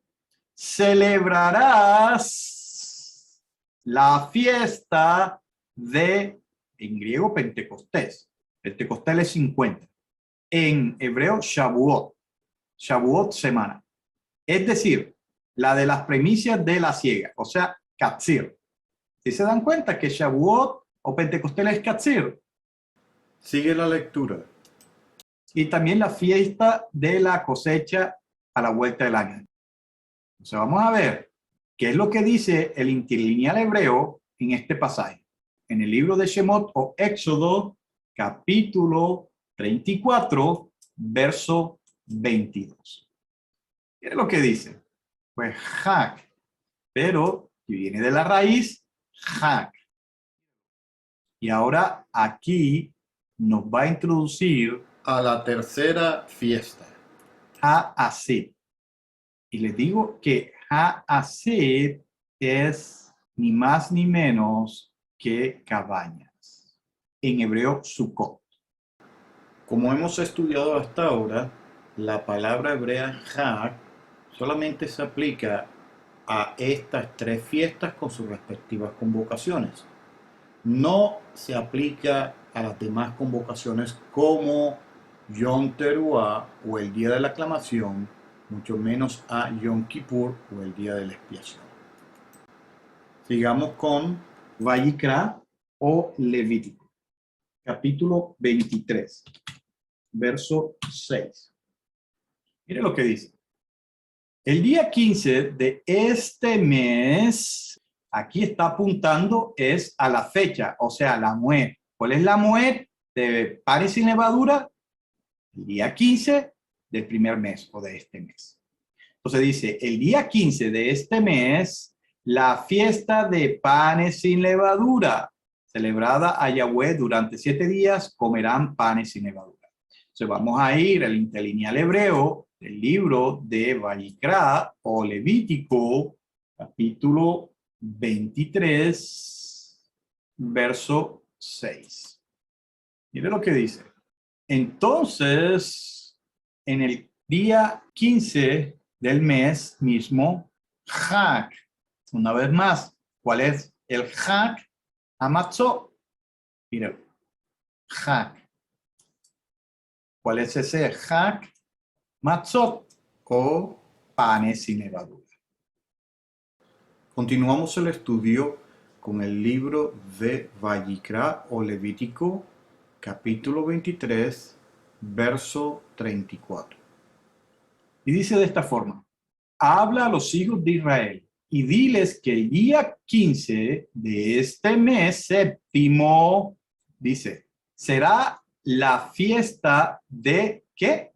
S1: celebrarás la fiesta de, en griego, Pentecostés. Pentecostés es 50. En hebreo, Shavuot. Shavuot, semana. Es decir, la de las primicias de la siega, o sea, Katzir. Si se dan cuenta que Shavuot o Pentecostés es Katzir. Sigue la lectura. Y también la fiesta de la cosecha a la vuelta del año. Entonces vamos a ver qué es lo que dice el interlineal hebreo en este pasaje. En el libro de Shemot o Éxodo, capítulo 34, verso 22. ¿Qué es lo que dice? Pues Hag, pero que viene de la raíz Hag. Y ahora aquí nos va a introducir a la tercera fiesta, Ha-Ased. Y les digo que Ha-Ased es ni más ni menos que cabañas. En hebreo, Sukkot. Como hemos estudiado hasta ahora, la palabra hebrea Hag solamente se aplica a estas 3 fiestas con sus respectivas convocaciones. No se aplica a las demás convocaciones como Yom Teruah o el Día de la Aclamación, mucho menos a Yom Kippur o el Día de la Expiación. Sigamos con Vayikra o Levítico, capítulo 23, verso 6. Mire lo que dice. El día 15 de este mes, aquí está apuntando, es a la fecha, o sea, la Moed. ¿Cuál es la Moed de panes sin levadura? El día 15 del primer mes o de este mes. Entonces dice, el día 15 de este mes, la fiesta de panes sin levadura, celebrada a Yahweh durante 7 días, comerán panes sin levadura. Entonces vamos a ir al interlineal hebreo del libro de Vayikra o Levítico, capítulo 23, verso 6. Mire lo que dice. Entonces, en el día 15 del mes mismo, Hag, una vez más, ¿cuál es el Hag? Hamatzot. Mire, Hag.
S2: ¿Cuál es ese Hag Matzot o panes sin levadura?
S1: Continuamos el estudio con el libro de Vayikra o Levítico, capítulo 23, verso 34.
S2: Y dice de esta forma: habla a los hijos de Israel y diles que el día 15 de este mes séptimo, dice, será la fiesta de ¿qué?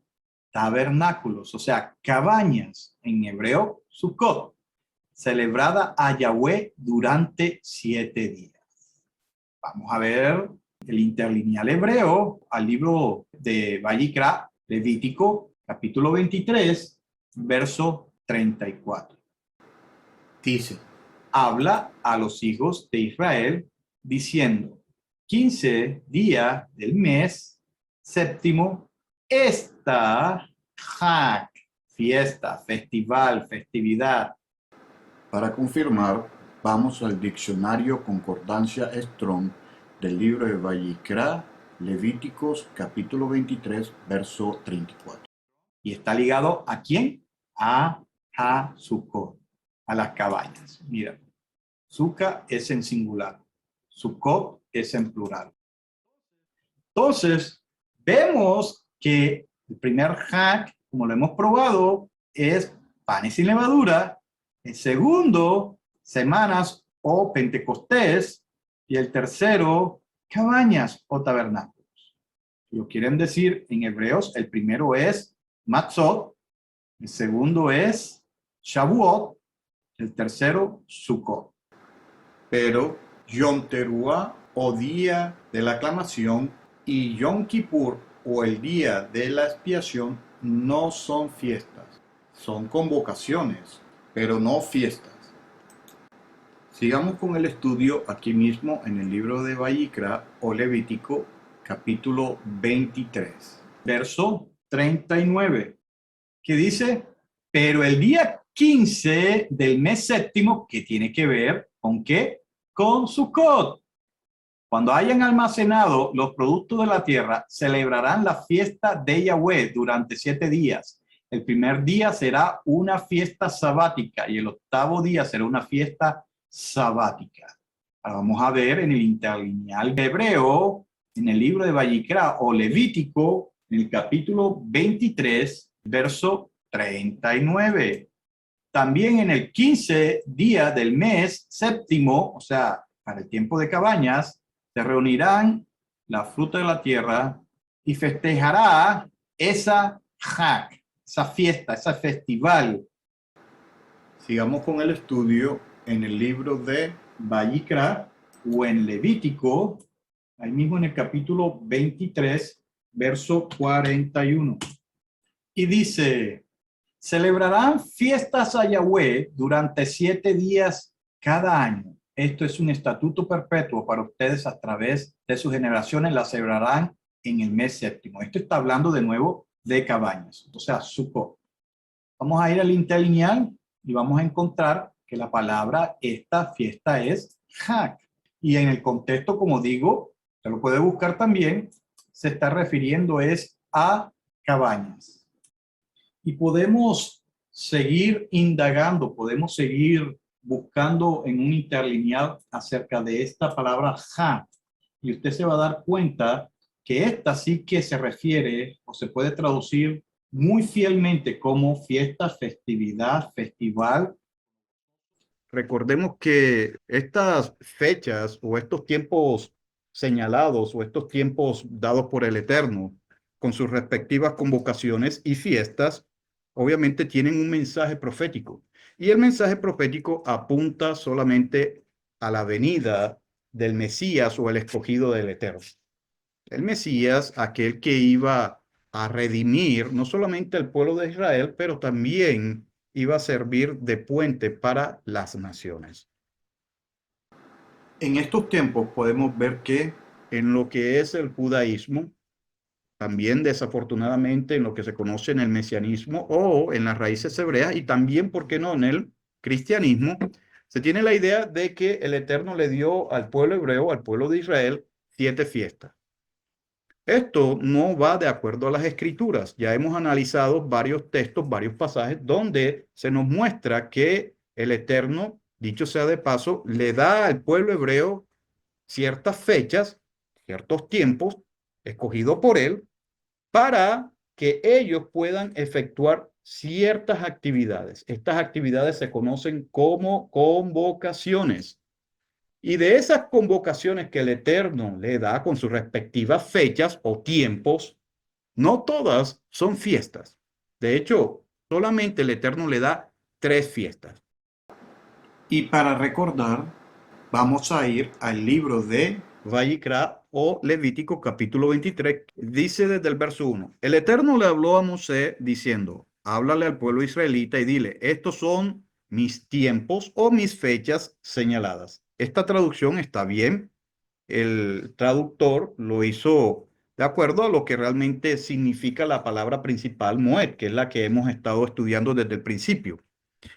S2: Tabernáculos, o sea, cabañas, en hebreo, Sukkot, celebrada a Yahweh durante 7 días. Vamos a ver el interlineal hebreo al libro de Vayikra, Levítico, capítulo 23, verso 34.
S1: Dice,
S2: Habla a los hijos de Israel diciendo: 15 días del mes séptimo, esta Hag, fiesta, festival, festividad.
S1: para confirmar, vamos al diccionario Concordancia Strong del libro de Vayikra, Levíticos, capítulo 23, verso 34.
S2: ¿Y está ligado a quién? A Sukkot, a las cabañas. Mira, Sukkot es en singular, Sukkot es en plural. Entonces, vemos que el primer Hag, como lo hemos probado, es panes sin levadura. El segundo, semanas o Pentecostés. Y el tercero, cabañas o tabernáculos. Lo quieren decir en hebreos, el primero es Matzot, el segundo es Shavuot, el tercero Sukkot.
S1: Pero Yom Teruah o día de la aclamación y Yom Kippur o el día de la expiación no son fiestas, son convocaciones, pero no fiestas. Sigamos con el estudio aquí mismo en el libro de Vayikra o Levítico, capítulo 23.
S2: Verso 39, que dice: pero el día 15 del mes séptimo, que tiene que ver con qué? Con Sukkot. Cuando hayan almacenado los productos de la tierra, celebrarán la fiesta de Yahweh durante 7 días. El primer día será una fiesta sabática y el octavo día será una fiesta sabática. Ahora vamos a ver en el interlineal hebreo, en el libro de Vayikra o Levítico, en el capítulo 23, verso 39. También en el 15 día del mes séptimo, o sea, para el tiempo de cabañas, se reunirán la fruta de la tierra y festejará esa Hag, esa fiesta, ese festival.
S1: Sigamos con el estudio en el libro de
S2: Vayikra o en Levítico, ahí mismo en el capítulo 23, verso 41. Y dice: celebrarán fiestas a Yahweh durante 7 días cada año. Esto es un estatuto perpetuo para ustedes a través de sus generaciones. La celebrarán en el mes séptimo. Esto está hablando de nuevo de cabañas, o sea, Sukkot. Vamos a ir al interlineal y vamos a encontrar que la palabra esta fiesta es Hag. Y en el contexto, como digo, se lo puede buscar también, se está refiriendo es a cabañas. Y podemos seguir indagando, podemos seguir buscando en un interlineal acerca de esta palabra Hag. Y usted se va a dar cuenta que esta sí que se refiere o se puede traducir muy fielmente como fiesta, festividad, festival.
S1: Recordemos que estas fechas o estos tiempos señalados o estos tiempos dados por el Eterno con sus respectivas convocaciones y fiestas, obviamente tienen un mensaje profético. Y el mensaje profético apunta solamente a la venida del Mesías o el escogido del Eterno. El Mesías, aquel que iba a redimir no solamente al pueblo de Israel, pero también iba a servir de puente para las naciones. En estos tiempos podemos ver que en lo que es el judaísmo, también desafortunadamente en lo que se conoce en el mesianismo o en las raíces hebreas y también, ¿por qué no?, en el cristianismo, se tiene la idea de que el Eterno le dio al pueblo hebreo, al pueblo de Israel, 7 fiestas. Esto no va de acuerdo a las escrituras. Ya hemos analizado varios textos, varios pasajes donde se nos muestra que el Eterno, dicho sea de paso, le da al pueblo hebreo ciertas fechas, ciertos tiempos escogidos por él para que ellos puedan efectuar ciertas actividades. Estas actividades se conocen como convocaciones. Y de esas convocaciones que el Eterno le da con sus respectivas fechas o tiempos, no todas son fiestas. De hecho, solamente el Eterno le da 3 fiestas. Y para recordar, vamos a ir al libro de Vayikra o Levítico capítulo 23. Dice desde el verso 1: el Eterno le habló a Mosé diciendo: háblale al pueblo israelita y dile, estos son mis tiempos o mis fechas señaladas. Esta traducción está bien. El traductor lo hizo de acuerdo a lo que realmente significa la palabra principal, Moed, que es la que hemos estado estudiando desde el principio.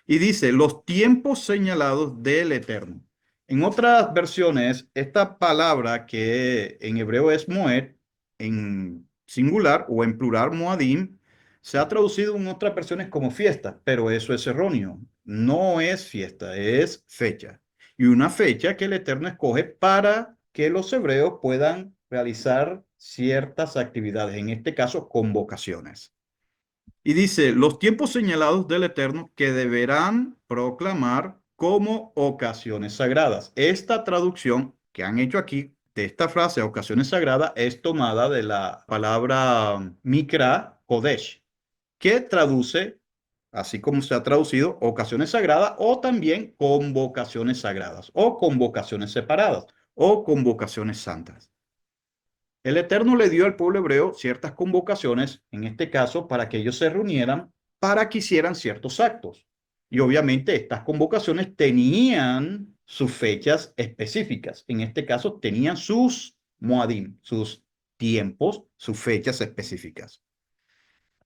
S1: Y dice, los tiempos señalados del Eterno. En otras versiones, esta palabra que en hebreo es Moed, en singular o en plural Moadim, se ha traducido en otras versiones como fiesta, pero eso es erróneo. No es fiesta, es fecha. Y una fecha que el Eterno escoge para que los hebreos puedan realizar ciertas actividades, en este caso convocaciones. Y dice, los tiempos señalados del Eterno que deberán proclamar como ocasiones sagradas. Esta traducción que han hecho aquí de esta frase, ocasiones sagradas, es tomada de la palabra Mikra Kodesh, que traduce, así como se ha traducido, ocasiones sagradas o también convocaciones sagradas o convocaciones separadas o convocaciones santas. El Eterno le dio al pueblo hebreo ciertas convocaciones, en este caso, para que ellos se reunieran, para que hicieran ciertos actos. Y obviamente estas convocaciones tenían sus fechas específicas. En este caso, tenían sus moadim, sus tiempos, sus fechas específicas.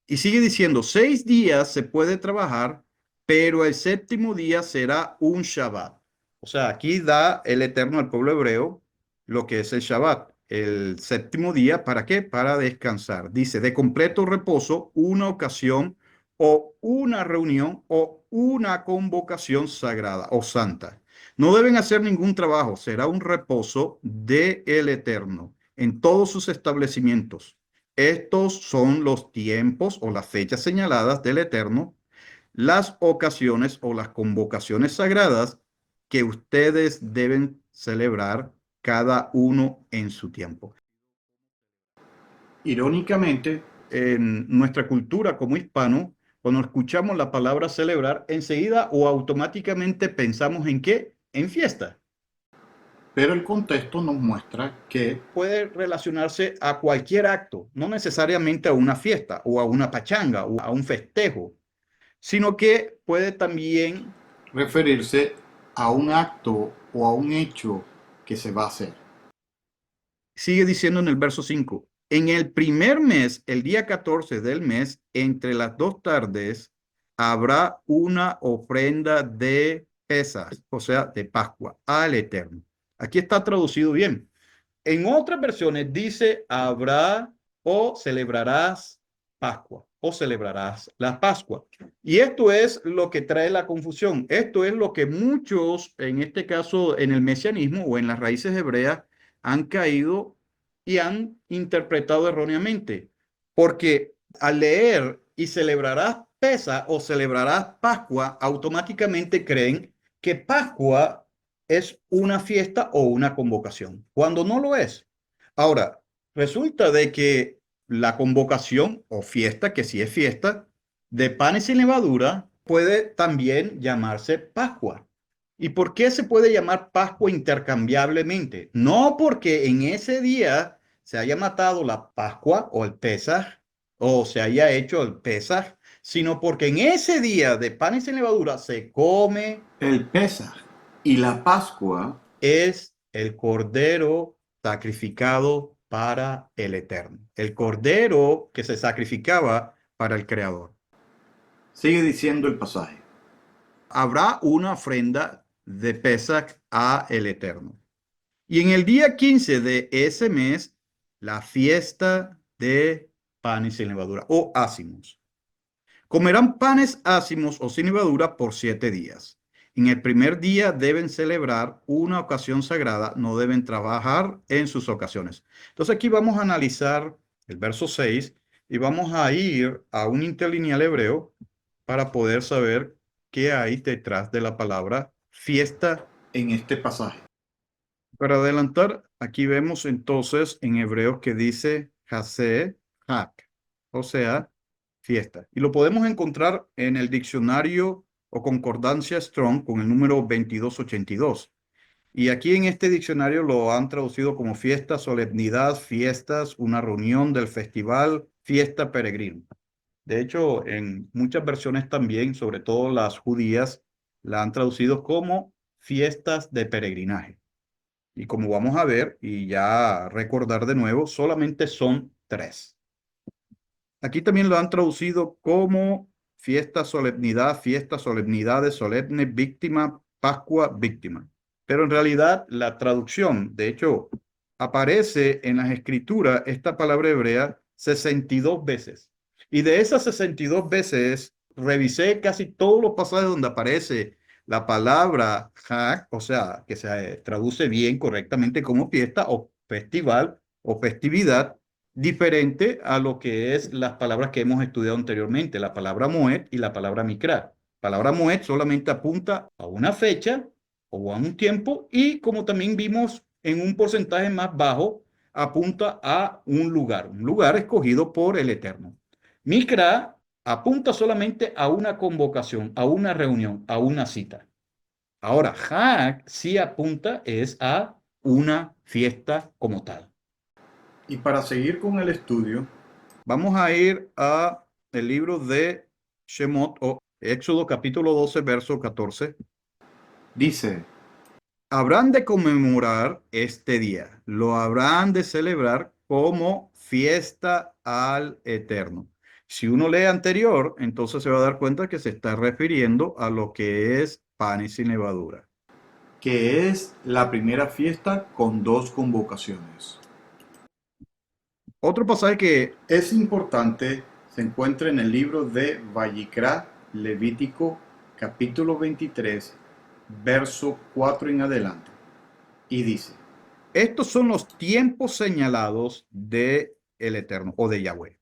S1: Y sigue diciendo, 6 días se puede trabajar, pero el séptimo día será un Shabbat. O sea, aquí da el Eterno al pueblo hebreo lo que es el Shabbat. El séptimo día, ¿para qué? Para descansar. Dice, de completo reposo, una ocasión o una reunión o una convocación sagrada o santa. No deben hacer ningún trabajo, será un reposo del Eterno en todos sus establecimientos. Estos son los tiempos o las fechas señaladas del Eterno, las ocasiones o las convocaciones sagradas que ustedes deben celebrar cada uno en su tiempo. Irónicamente, en nuestra cultura como hispano, cuando escuchamos la palabra celebrar, enseguida o automáticamente pensamos ¿en qué? En fiesta. Pero el contexto nos muestra que puede relacionarse a cualquier acto, no necesariamente a una fiesta o a una pachanga o a un festejo, sino que puede también referirse a un acto o a un hecho que se va a hacer. Sigue diciendo en el verso 5, en el primer mes, el día 14 del mes, entre las 2 tardes, habrá una ofrenda de Pesas, o sea, de Pascua, al Eterno. Aquí está traducido bien. En otras versiones dice habrá o celebrarás Pascua o celebrarás la Pascua. Y esto es lo que trae la confusión. Esto es lo que muchos, en este caso en el mesianismo o en las raíces hebreas, han caído y han interpretado erróneamente. Porque al leer y celebrarás Pesa o celebrarás Pascua, automáticamente creen que Pascua es una fiesta o una convocación, cuando no lo es. Ahora, resulta de que la convocación o fiesta, que sí es fiesta, de panes sin levadura, puede también llamarse Pascua. ¿Y por qué se puede llamar Pascua intercambiablemente? No porque en ese día se haya matado la Pascua o el Pesaj, o se haya hecho el Pesaj, sino porque en ese día de panes sin levadura se come el Pesaj. Y la Pascua es el cordero sacrificado para el Eterno, el cordero que se sacrificaba para el Creador. Sigue diciendo el pasaje. Habrá una ofrenda de Pesach a el Eterno. Y en el día 15 de ese mes la fiesta de panes sin levadura o ácimos. Comerán panes ácimos o sin levadura por 7 días. En el primer día deben celebrar una ocasión sagrada, no deben trabajar en sus ocasiones. Entonces aquí vamos a analizar el verso 6 y vamos a ir a un interlineal hebreo para poder saber qué hay detrás de la palabra fiesta en este pasaje. Para adelantar, aquí vemos entonces en hebreo que dice Hase Hak, o sea, fiesta. Y lo podemos encontrar en el diccionario o concordancia Strong con el número 2282. Y aquí en este diccionario lo han traducido como fiesta, solemnidad, fiestas, una reunión del festival, fiesta peregrino. De hecho, en muchas versiones también, sobre todo las judías, la han traducido como fiestas de peregrinaje. Y como vamos a ver y ya recordar de nuevo, solamente son 3. Aquí también lo han traducido como fiesta, solemnidades, solemne, víctima, Pascua, víctima. Pero en realidad la traducción, de hecho, aparece en las escrituras esta palabra hebrea 62 veces. Y de esas 62 veces, revisé casi todos los pasajes donde aparece la palabra Hag, o sea, que se traduce bien correctamente como fiesta o festival o festividad, diferente a lo que es las palabras que hemos estudiado anteriormente, la palabra Moed y la palabra Mikra. Palabra Moed solamente apunta a una fecha o a un tiempo y como también vimos en un porcentaje más bajo, apunta a un lugar escogido por el Eterno. Mikra apunta solamente a una convocación, a una reunión, a una cita. Ahora, Hag sí apunta es a una fiesta como tal. Y para seguir con el estudio, vamos a ir a el libro de Shemot o Éxodo capítulo 12, verso 14. Dice, habrán de conmemorar este día, lo habrán de celebrar como fiesta al Eterno. Si uno lee anterior, entonces se va a dar cuenta que se está refiriendo a lo que es panes sin levadura, que es la primera fiesta con 2 convocaciones. Otro pasaje que es importante se encuentra en el libro de Vayikra, Levítico, capítulo 23, verso 4 en adelante. Y dice, estos son los tiempos señalados de el Eterno o de Yahweh.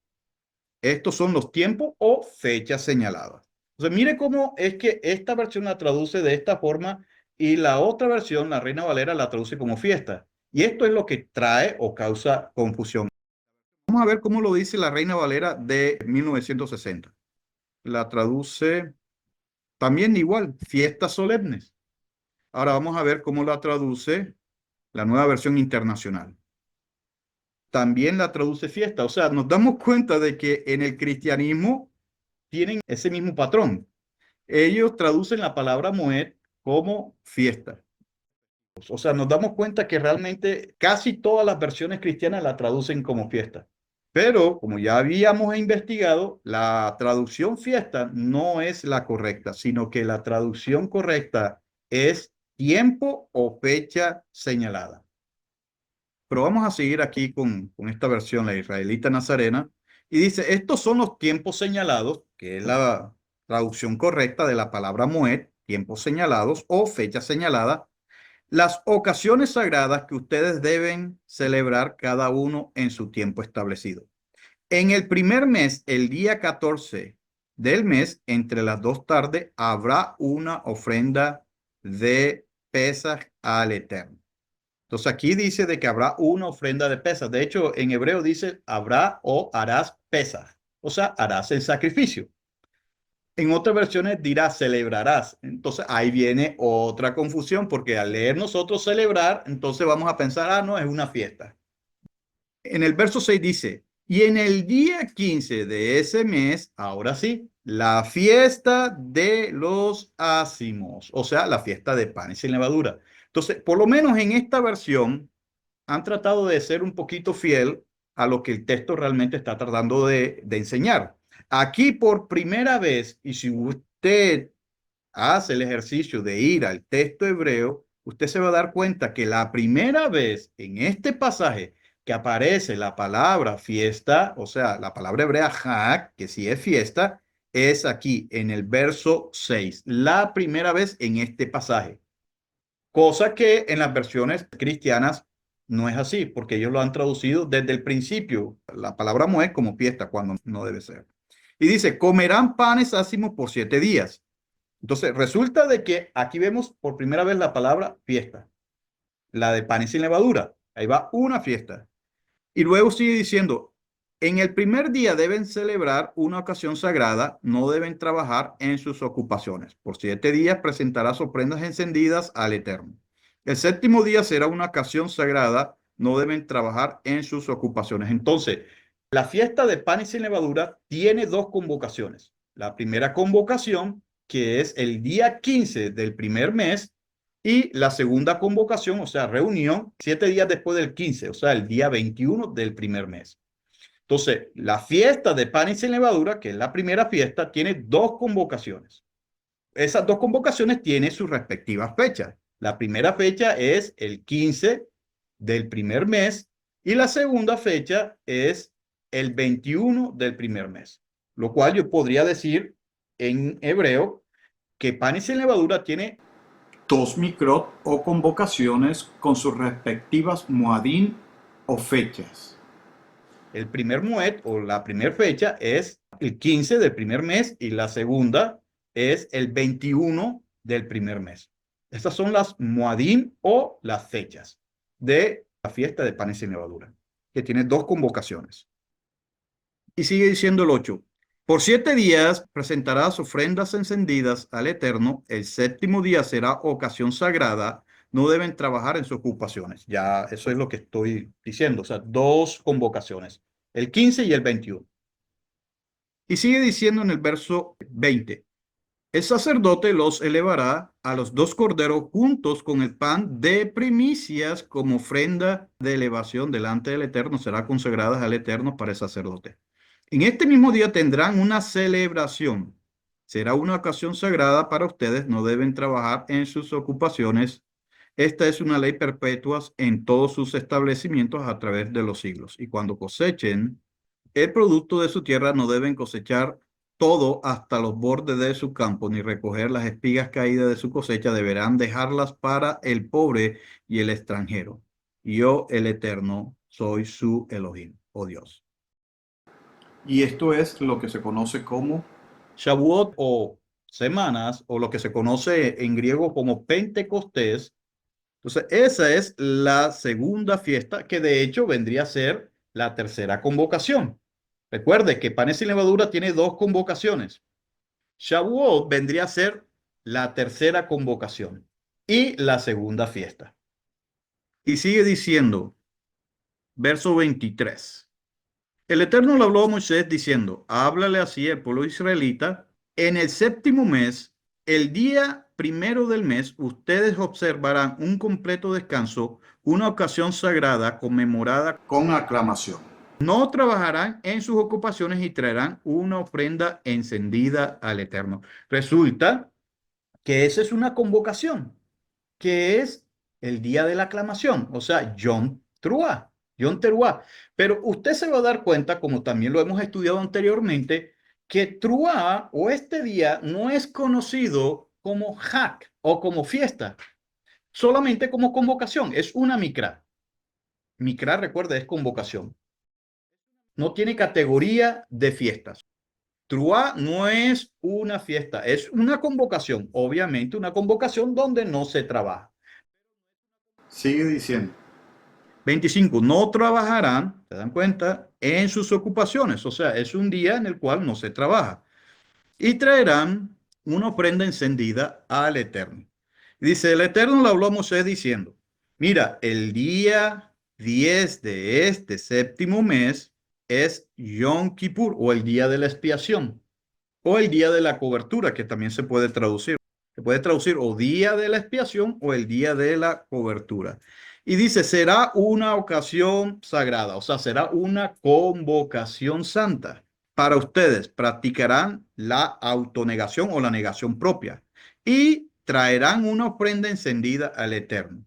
S1: Estos son los tiempos o fechas señaladas. Entonces, mire cómo es que esta versión la traduce de esta forma y la otra versión, la Reina Valera, la traduce como fiesta. Y esto es lo que trae o causa confusión. Vamos a ver cómo lo dice la Reina Valera de 1960. La traduce también igual, fiestas solemnes. Ahora vamos a ver cómo la traduce la nueva versión internacional. También la traduce fiesta. O sea, nos damos cuenta de que en el cristianismo tienen ese mismo patrón. Ellos traducen la palabra Moed como fiesta. O sea, nos damos cuenta que realmente casi todas las versiones cristianas la traducen como fiesta. Pero, como ya habíamos investigado, la traducción fiesta no es la correcta, sino que la traducción correcta es tiempo o fecha señalada. Pero vamos a seguir aquí con esta versión, la israelita nazarena, y dice, estos son los tiempos señalados, que es la traducción correcta de la palabra Moed, tiempos señalados o fecha señalada, las ocasiones sagradas que ustedes deben celebrar cada uno en su tiempo establecido. En el primer mes, el día 14 del mes, entre las 2 tardes, habrá una ofrenda de Pesaj al Eterno. Entonces aquí dice de que habrá una ofrenda de Pesaj. De hecho, en hebreo dice habrá o harás Pesaj. O sea, harás el sacrificio. En otras versiones dirá celebrarás. Entonces ahí viene otra confusión porque al leer nosotros celebrar, entonces vamos a pensar, ah, no, es una fiesta. En el verso 6 dice, y en el día 15 de ese mes, ahora sí, la fiesta de los ácimos, o sea, la fiesta de panes sin levadura. Entonces, por lo menos en esta versión, han tratado de ser un poquito fiel a lo que el texto realmente está tratando de enseñar. Aquí por primera vez, y si usted hace el ejercicio de ir al texto hebreo, usted se va a dar cuenta que la primera vez en este pasaje que aparece la palabra fiesta, o sea, la palabra hebrea Hag, que sí es fiesta, es aquí en el verso 6, la primera vez en este pasaje. Cosa que en las versiones cristianas no es así, porque ellos lo han traducido desde el principio, la palabra moed como fiesta, cuando no debe ser. Y dice, comerán panes ácimos por 7 días. Entonces, resulta de que aquí vemos por primera vez la palabra fiesta, la de panes sin levadura. Ahí va una fiesta. Y luego sigue diciendo, en el primer día deben celebrar una ocasión sagrada, no deben trabajar en sus ocupaciones. Por 7 días presentarás ofrendas encendidas al Eterno. El séptimo día será una ocasión sagrada, no deben trabajar en sus ocupaciones. Entonces, la fiesta de panes sin levadura tiene dos convocaciones. La primera convocación, que es el día 15 del primer mes, y la segunda convocación, o sea, reunión, 7 días después del 15, o sea, el día 21 del primer mes. Entonces, la fiesta de panes sin levadura, que es la primera fiesta, tiene dos convocaciones. Esas dos convocaciones tienen sus respectivas fechas. La primera fecha es el 15 del primer mes y la segunda fecha es el 21 del primer mes. Lo cual yo podría decir en hebreo que panes sin levadura tiene dos mikrot o convocaciones con sus respectivas moadín o fechas. El primer muet o la primera fecha es el 15 del primer mes y la segunda es el 21 del primer mes. Estas son las moadín o las fechas de la fiesta de panes sin levadura, que tiene dos convocaciones. Y sigue diciendo el 8. Por 7 días presentarás ofrendas encendidas al Eterno. El séptimo día será ocasión sagrada. No deben trabajar en sus ocupaciones. Ya eso es lo que estoy diciendo. O sea, dos convocaciones. El 15 y el 21. Y sigue diciendo en el verso 20. El sacerdote los elevará a los 2 corderos juntos con el pan de primicias como ofrenda de elevación delante del Eterno. Será consagradas al Eterno para el sacerdote. En este mismo día tendrán una celebración. Será una ocasión sagrada para ustedes. No deben trabajar en sus ocupaciones. Esta es una ley perpetua en todos sus establecimientos a través de los siglos. Y cuando cosechen el producto de su tierra, no deben cosechar todo hasta los bordes de su campo, ni recoger las espigas caídas de su cosecha. Deberán dejarlas para el pobre y el extranjero. Yo, el Eterno, soy su Elohim, oh Dios. Y esto es lo que se conoce como Shavuot o semanas, o lo que se conoce en griego como Pentecostés. Entonces, esa es la segunda fiesta, que de hecho vendría a ser la tercera convocación. Recuerde que panes sin levadura tiene dos convocaciones. Shavuot vendría a ser la tercera convocación y la segunda fiesta. Y sigue diciendo, verso 23. El Eterno le habló a Moisés diciendo, háblale así al pueblo israelita, en el séptimo mes, el día primero del mes, ustedes observarán un completo descanso, una ocasión sagrada conmemorada con aclamación. No trabajarán en sus ocupaciones y traerán una ofrenda encendida al Eterno. Resulta que esa es una convocación, que es el día de la aclamación, o sea, Yom Teruah, Yom Teruah. Pero usted se va a dar cuenta, como también lo hemos estudiado anteriormente, que Teruah o este día no es conocido como Hag o como fiesta, solamente como convocación, es una mikra. Mikra, recuerda, es convocación. No tiene categoría de fiestas. Teruah no es una fiesta, es una convocación, obviamente una convocación donde no se trabaja. Sigue diciendo. 25. No trabajarán, ¿se dan cuenta? En sus ocupaciones. O sea, es un día en el cual no se trabaja. Y traerán una ofrenda encendida al Eterno. Dice, el Eterno le habló a Moisés diciendo, mira, el día 10 de este séptimo mes es Yom Kippur o el día de la expiación o el día de la cobertura, que también se puede traducir. Se puede traducir o día de la expiación o el día de la cobertura. Y dice, será una ocasión sagrada, o sea, será una convocación santa. Para ustedes practicarán la autonegación o la negación propia y traerán una ofrenda encendida al Eterno.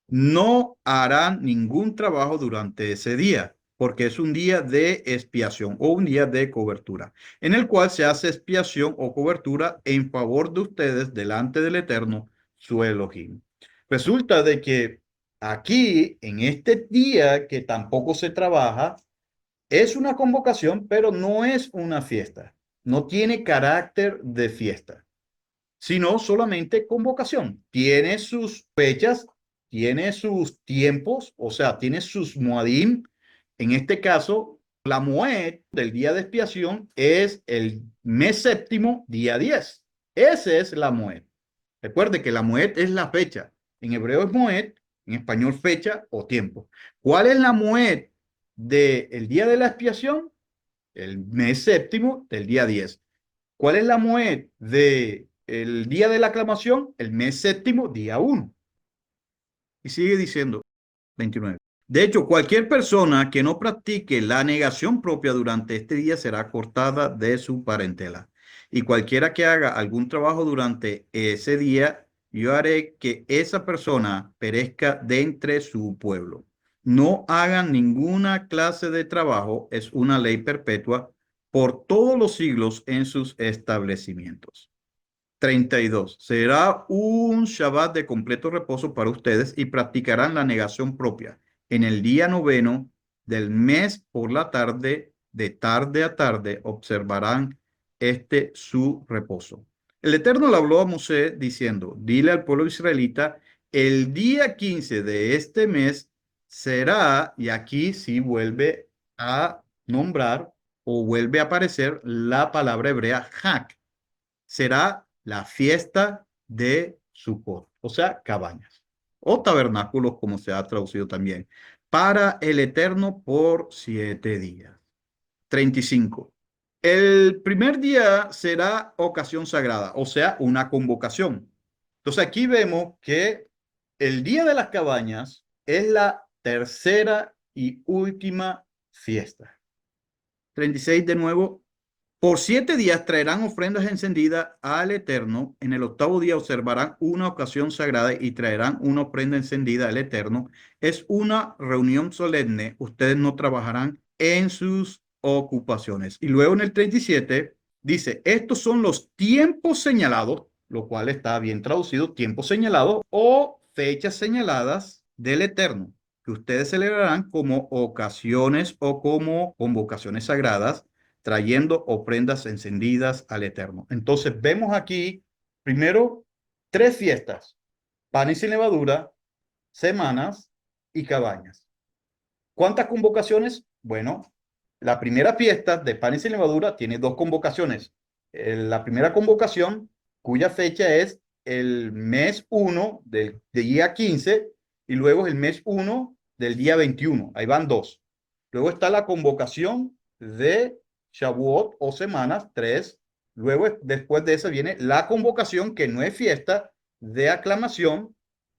S1: No harán ningún trabajo durante ese día, porque es un día de expiación o un día de cobertura, en el cual se hace expiación o cobertura en favor de ustedes delante del Eterno, su Elohim. Resulta de que aquí, en este día que tampoco se trabaja, es una convocación, pero no es una fiesta. No tiene carácter de fiesta, sino solamente convocación. Tiene sus fechas, tiene sus tiempos, o sea, tiene sus moadim. En este caso, la moed del día de expiación es el mes séptimo, día 10. Ese es la moed. Recuerde que la moed es la fecha. En hebreo es moed, en español fecha o tiempo. ¿Cuál es la moed del día de la expiación? El mes séptimo del día 10. ¿Cuál es la moed de el día de la aclamación? El mes séptimo, día 1. Y sigue diciendo 29. De hecho, cualquier persona que no practique la negación propia durante este día será cortada de su parentela. Y cualquiera que haga algún trabajo durante ese día, yo haré que esa persona perezca de entre su pueblo. No hagan ninguna clase de trabajo, es una ley perpetua por todos los siglos en sus establecimientos. 32. Será un Shabbat de completo reposo para ustedes y practicarán la negación propia. En el día noveno del mes por la tarde, de tarde a tarde, observarán su reposo. El Eterno le habló a Mosé diciendo, dile al pueblo israelita, el día 15 de este mes será, y aquí sí vuelve a nombrar o vuelve a aparecer la palabra hebrea Hak, será la fiesta de Sucot, o sea, cabañas, o tabernáculos, como se ha traducido también, para el Eterno por 7 días. 35. El primer día será ocasión sagrada, o sea, una convocación. Entonces aquí vemos que el día de las cabañas es la tercera y última fiesta. 36 de nuevo. Por 7 días traerán ofrendas encendidas al Eterno. En el octavo día observarán una ocasión sagrada y traerán una ofrenda encendida al Eterno. Es una reunión solemne. Ustedes no trabajarán en sus ocupaciones. Y luego en el 37 dice, estos son los tiempos señalados, lo cual está bien traducido, tiempos señalados o fechas señaladas del Eterno, que ustedes celebrarán como ocasiones o como convocaciones sagradas, trayendo ofrendas encendidas al Eterno. Entonces vemos aquí, primero, 3 fiestas: panes sin levadura, semanas y cabañas. ¿Cuántas convocaciones? Bueno, la primera fiesta de panes sin levadura tiene 2 convocaciones. La primera convocación, cuya fecha es el mes 1 del día 15, y luego el mes 1 del día 21. Ahí van 2. Luego está la convocación de Shavuot o semanas, 3. Luego, después de eso, viene la convocación, que no es fiesta, de aclamación.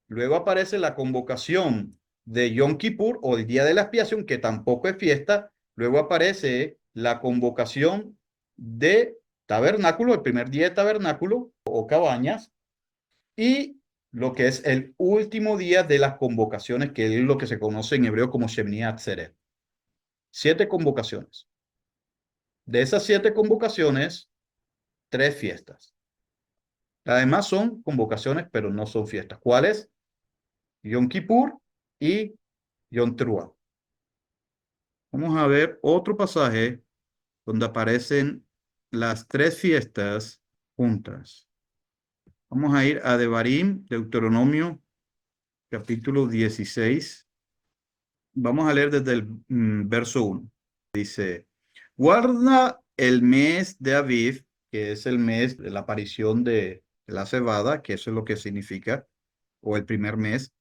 S1: Luego aparece la convocación de Yom Kippur o el día de la expiación, que tampoco es fiesta. Luego aparece la convocación de tabernáculo, el primer día de tabernáculo o cabañas, y lo que es el último día de las convocaciones, que es lo que se conoce en hebreo como Shemini Atzeret. 7 convocaciones. De esas 7 convocaciones, 3 fiestas. Además son convocaciones, pero no son fiestas. ¿Cuáles? Yom Kippur y Yom Teruah. Vamos a ver otro pasaje donde aparecen las 3 fiestas juntas. Vamos a ir a Devarim, Deuteronomio, capítulo 16. Vamos a leer desde el verso 1. Dice, guarda el mes de Aviv, que es el mes de la aparición de la cebada, que eso es lo que significa, o el primer mes.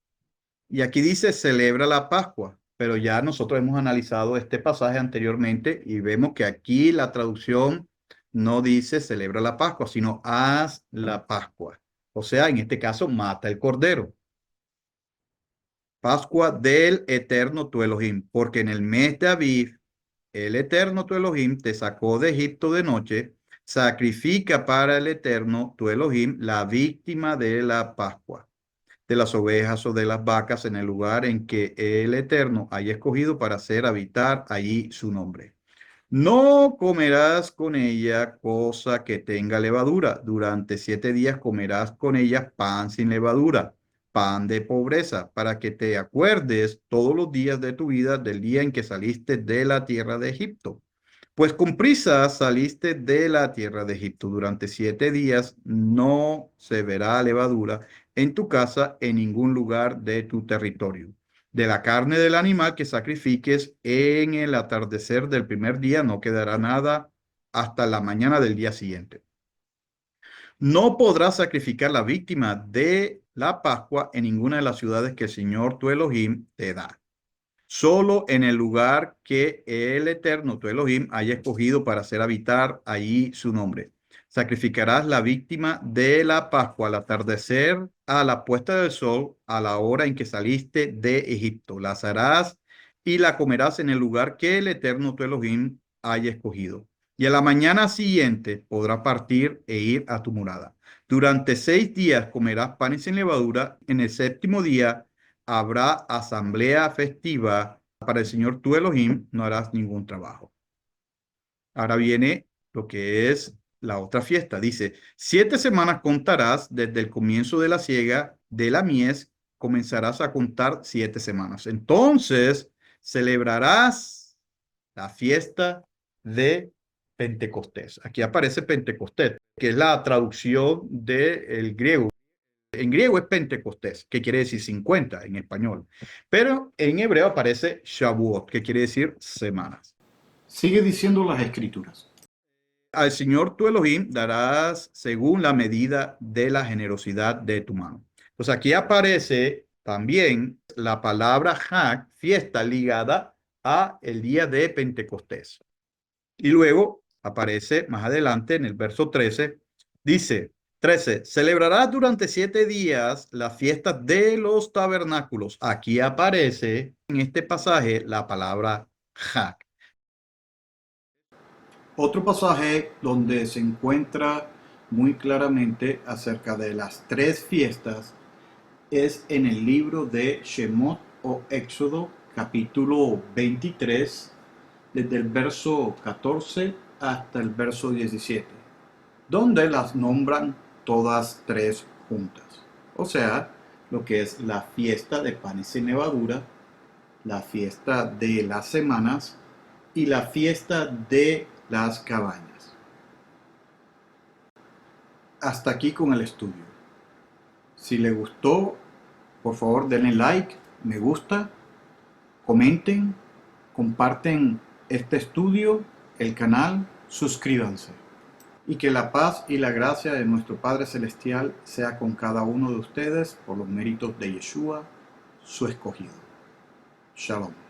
S1: Y aquí dice, celebra la Pascua, pero ya nosotros hemos analizado este pasaje anteriormente y vemos que aquí la traducción no dice celebra la Pascua, sino haz la Pascua. O sea, en este caso, mata el cordero. Pascua del Eterno tu Elohim, porque en el mes de Aviv, el Eterno tu Elohim te sacó de Egipto de noche, sacrifica para el Eterno tu Elohim la víctima de la Pascua. de las ovejas o de las vacas en el lugar en que el Eterno haya escogido para hacer habitar allí su nombre. No comerás con ella cosa que tenga levadura. Durante 7 días comerás con ella pan sin levadura, pan de pobreza, para que te acuerdes todos los días de tu vida del día en que saliste de la tierra de Egipto. Pues con prisa saliste de la tierra de Egipto. Durante 7 días no se verá levadura en tu casa en ningún lugar de tu territorio. De la carne del animal que sacrifiques en el atardecer del primer día no quedará nada hasta la mañana del día siguiente. No podrás sacrificar la víctima de la Pascua en ninguna de las ciudades que el Señor tu Elohim te da. Solo en el lugar que el Eterno, tu Elohim, haya escogido para hacer habitar allí su nombre. Sacrificarás la víctima de la Pascua al atardecer, a la puesta del sol, a la hora en que saliste de Egipto. La asarás y la comerás en el lugar que el Eterno, tu Elohim, haya escogido. Y a la mañana siguiente podrás partir e ir a tu morada. Durante 6 días comerás panes sin levadura. En el séptimo día habrá asamblea festiva para el Señor tu Elohim, no harás ningún trabajo. Ahora viene lo que es la otra fiesta. Dice, 7 semanas contarás desde el comienzo de la siega de la mies, comenzarás a contar 7 semanas. Entonces celebrarás la fiesta de Pentecostés. Aquí aparece Pentecostés, que es la traducción del griego. En griego es Pentecostés, que quiere decir 50 en español. Pero en hebreo aparece Shavuot, que quiere decir semanas.
S2: Sigue diciendo las escrituras.
S1: Al Señor tu Elohim darás según la medida de la generosidad de tu mano. Pues aquí aparece también la palabra Hag, fiesta, ligada a el día de Pentecostés. Y luego aparece más adelante en el verso 13, dice, 13, celebrarás durante 7 días la fiesta de los tabernáculos. Aquí aparece en este pasaje la palabra Hag.
S2: Otro pasaje donde se encuentra muy claramente acerca de las 3 fiestas es en el libro de Shemot o Éxodo, capítulo 23, desde el verso 14 hasta el verso 17, donde las nombran todas 3 juntas. O sea, lo que es la fiesta de panes sin levadura, la fiesta de las semanas y la fiesta de las cabañas. Hasta aquí con el estudio. Si le gustó, por favor denle like, me gusta, comenten, comparten este estudio, el canal, suscríbanse. Y que la paz y la gracia de nuestro Padre Celestial sea con cada uno de ustedes por los méritos de Yeshua, su escogido. Shalom.